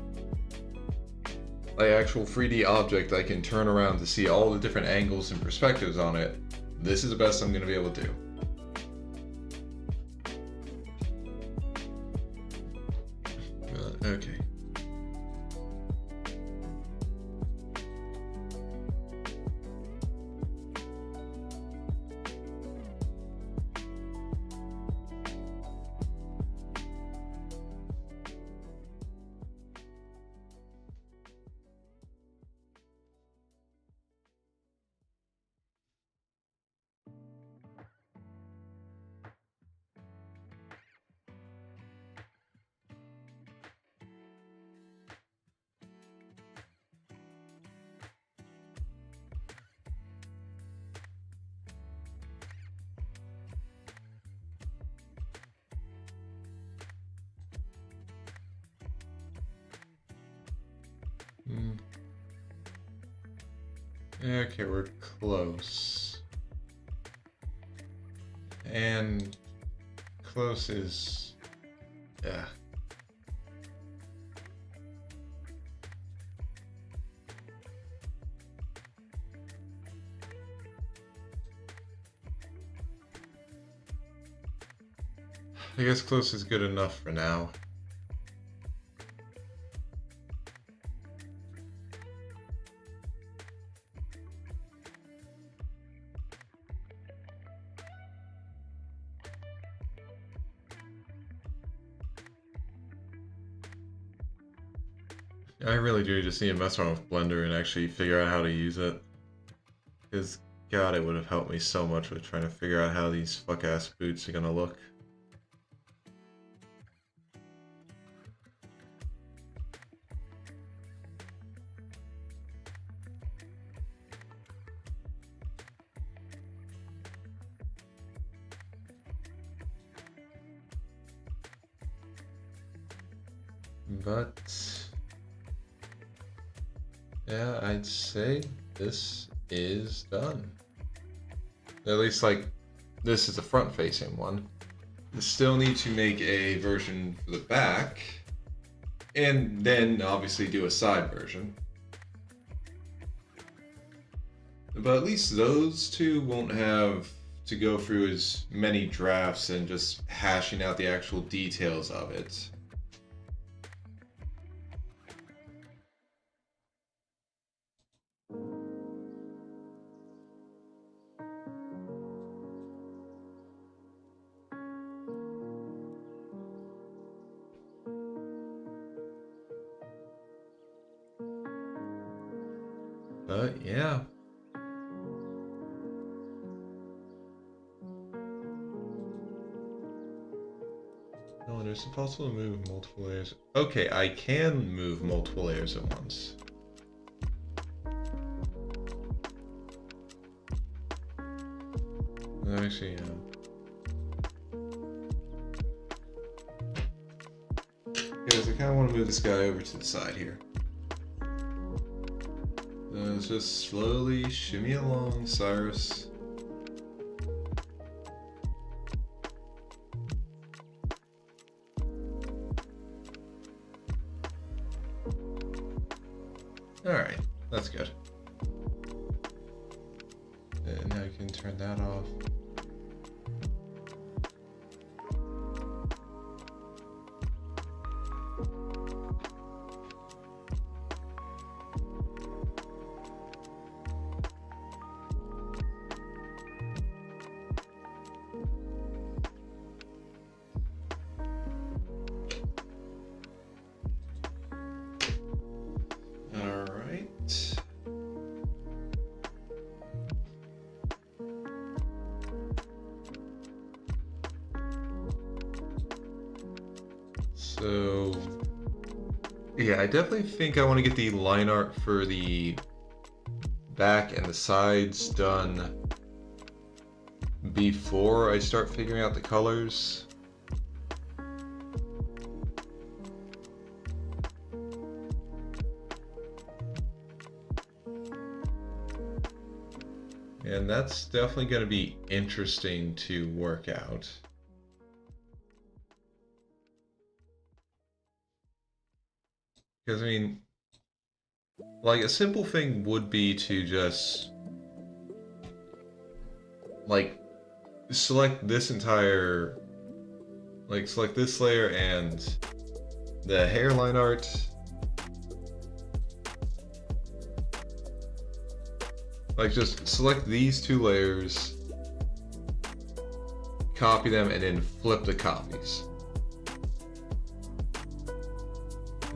actual 3D object I can turn around to see all the different angles and perspectives on it. This is the best I'm going to be able to do. Okay. Okay, we're close. And close is... yeah. I guess close is good enough for now. I really do just need to mess around with Blender and actually figure out how to use it. Because, God, it would have helped me so much with trying to figure out how these fuck-ass boots are gonna look. But... yeah, I'd say this is done. At least, like, this is the front-facing one. I still need to make a version for the back, and then obviously do a side version. But at least those two won't have to go through as many drafts and just hashing out the actual details of it. But yeah. No, and it's possible to move multiple layers. Okay, I can move multiple layers at once. Actually, yeah. Guys, I kind of want to move this guy over to the side here. Let's just slowly shimmy along, Cyrus. Alright, that's good. And now you can turn that off. So, yeah, I definitely think I want to get the line art for the back and the sides done before I start figuring out the colors. And that's definitely going to be interesting to work out. Because, I mean, like, a simple thing would be to just, like, select this entire, like, select this layer and the hairline art. Like, just select these two layers, copy them, and then flip the copies.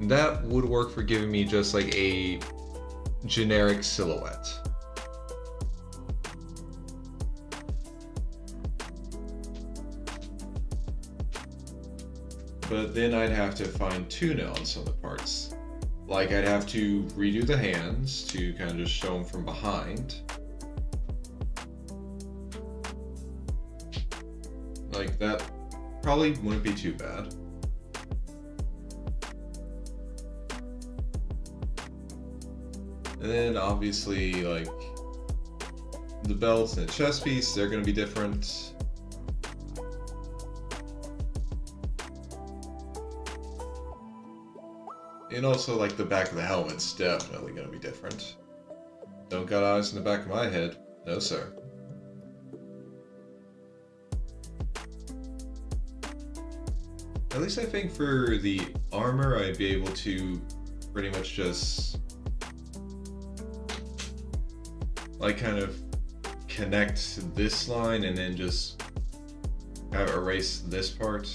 That would work for giving me just like a generic silhouette. But then I'd have to fine tune it on some of the parts. Like, I'd have to redo the hands to kind of just show them from behind. Like, that probably wouldn't be too bad. And then obviously, like, the belts and the chest piece, they're going to be different. And also, like, the back of the helmet's definitely going to be different. Don't got eyes in the back of my head. No, sir. At least I think for the armor, I'd be able to pretty much just, like, kind of connect this line and then just kind of erase this part.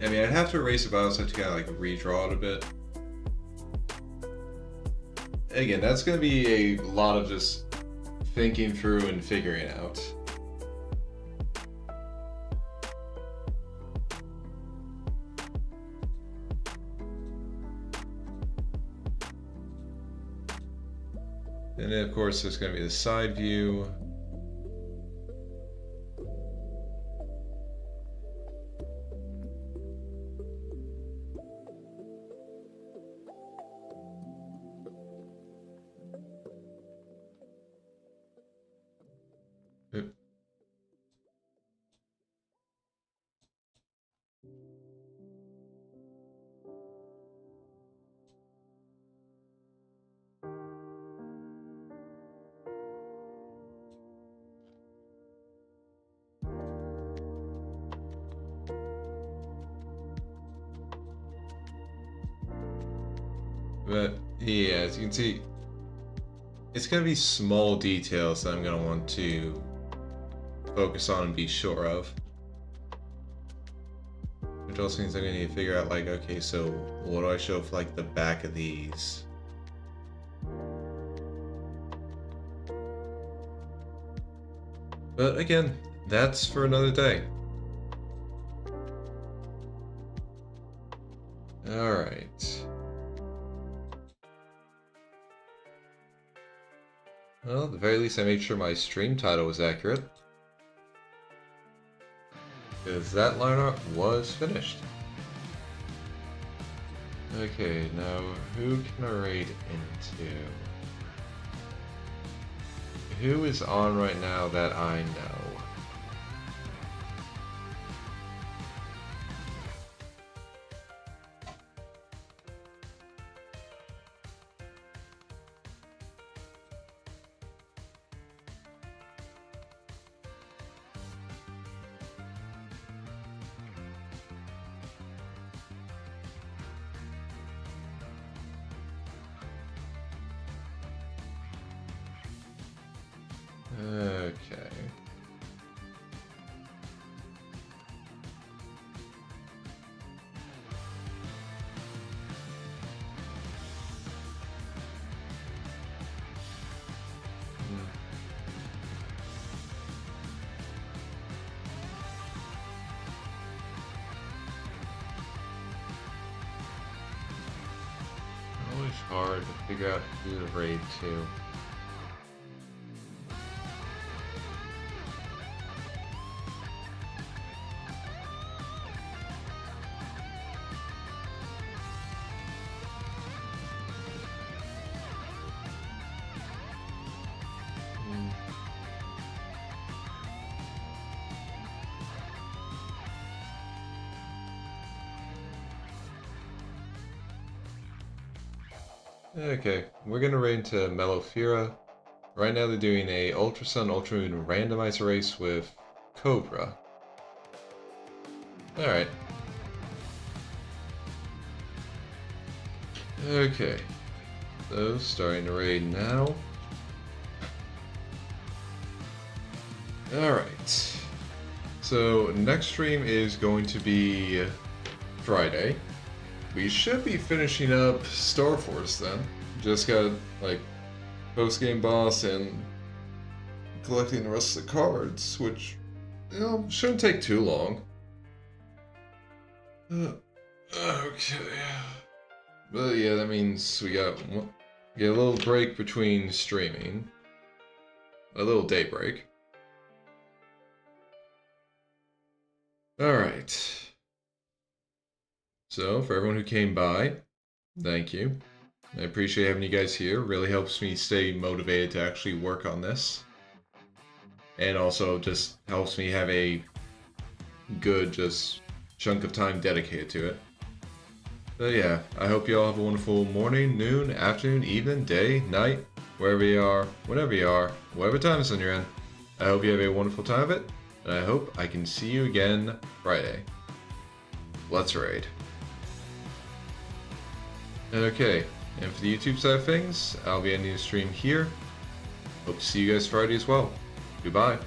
I mean, I'd have to erase it, but I also have to kind of, like, redraw it a bit. Again, that's going to be a lot of just thinking through and figuring out. And then, of course, there's going to be the side view. But yeah, as you can see, it's going to be small details that I'm going to want to focus on and be sure of. Which also means I'm going to need to figure out, like, okay, so what do I show for, like, the back of these? But again, that's for another day. Alright. Well, at the very least I made sure my stream title was accurate. Because that lineup was finished. Okay, now who can I raid into? Who is on right now that I know? Okay. Always hard to figure out who to raid to. Okay, we're gonna raid into Mellowfira. Right now they're doing a Ultra Sun Ultra Moon randomizer race with Cobra. Alright. Okay. So, starting to raid now. Alright. So, next stream is going to be Friday. We should be finishing up Star Force then. Just got, like, post-game boss and collecting the rest of the cards, which, you know, shouldn't take too long. Okay. But yeah, that means we get a little break between streaming. A little day break. Alright. So, for everyone who came by, thank you. I appreciate having you guys here. Really helps me stay motivated to actually work on this. And also just helps me have a good just chunk of time dedicated to it. But yeah, I hope you all have a wonderful morning, noon, afternoon, evening, day, night, wherever you are, whenever you are, whatever time it's on your end. I hope you have a wonderful time of it, and I hope I can see you again Friday. Let's raid. Okay, and for the YouTube side of things, I'll be ending the stream here. Hope to see you guys Friday as well. Goodbye.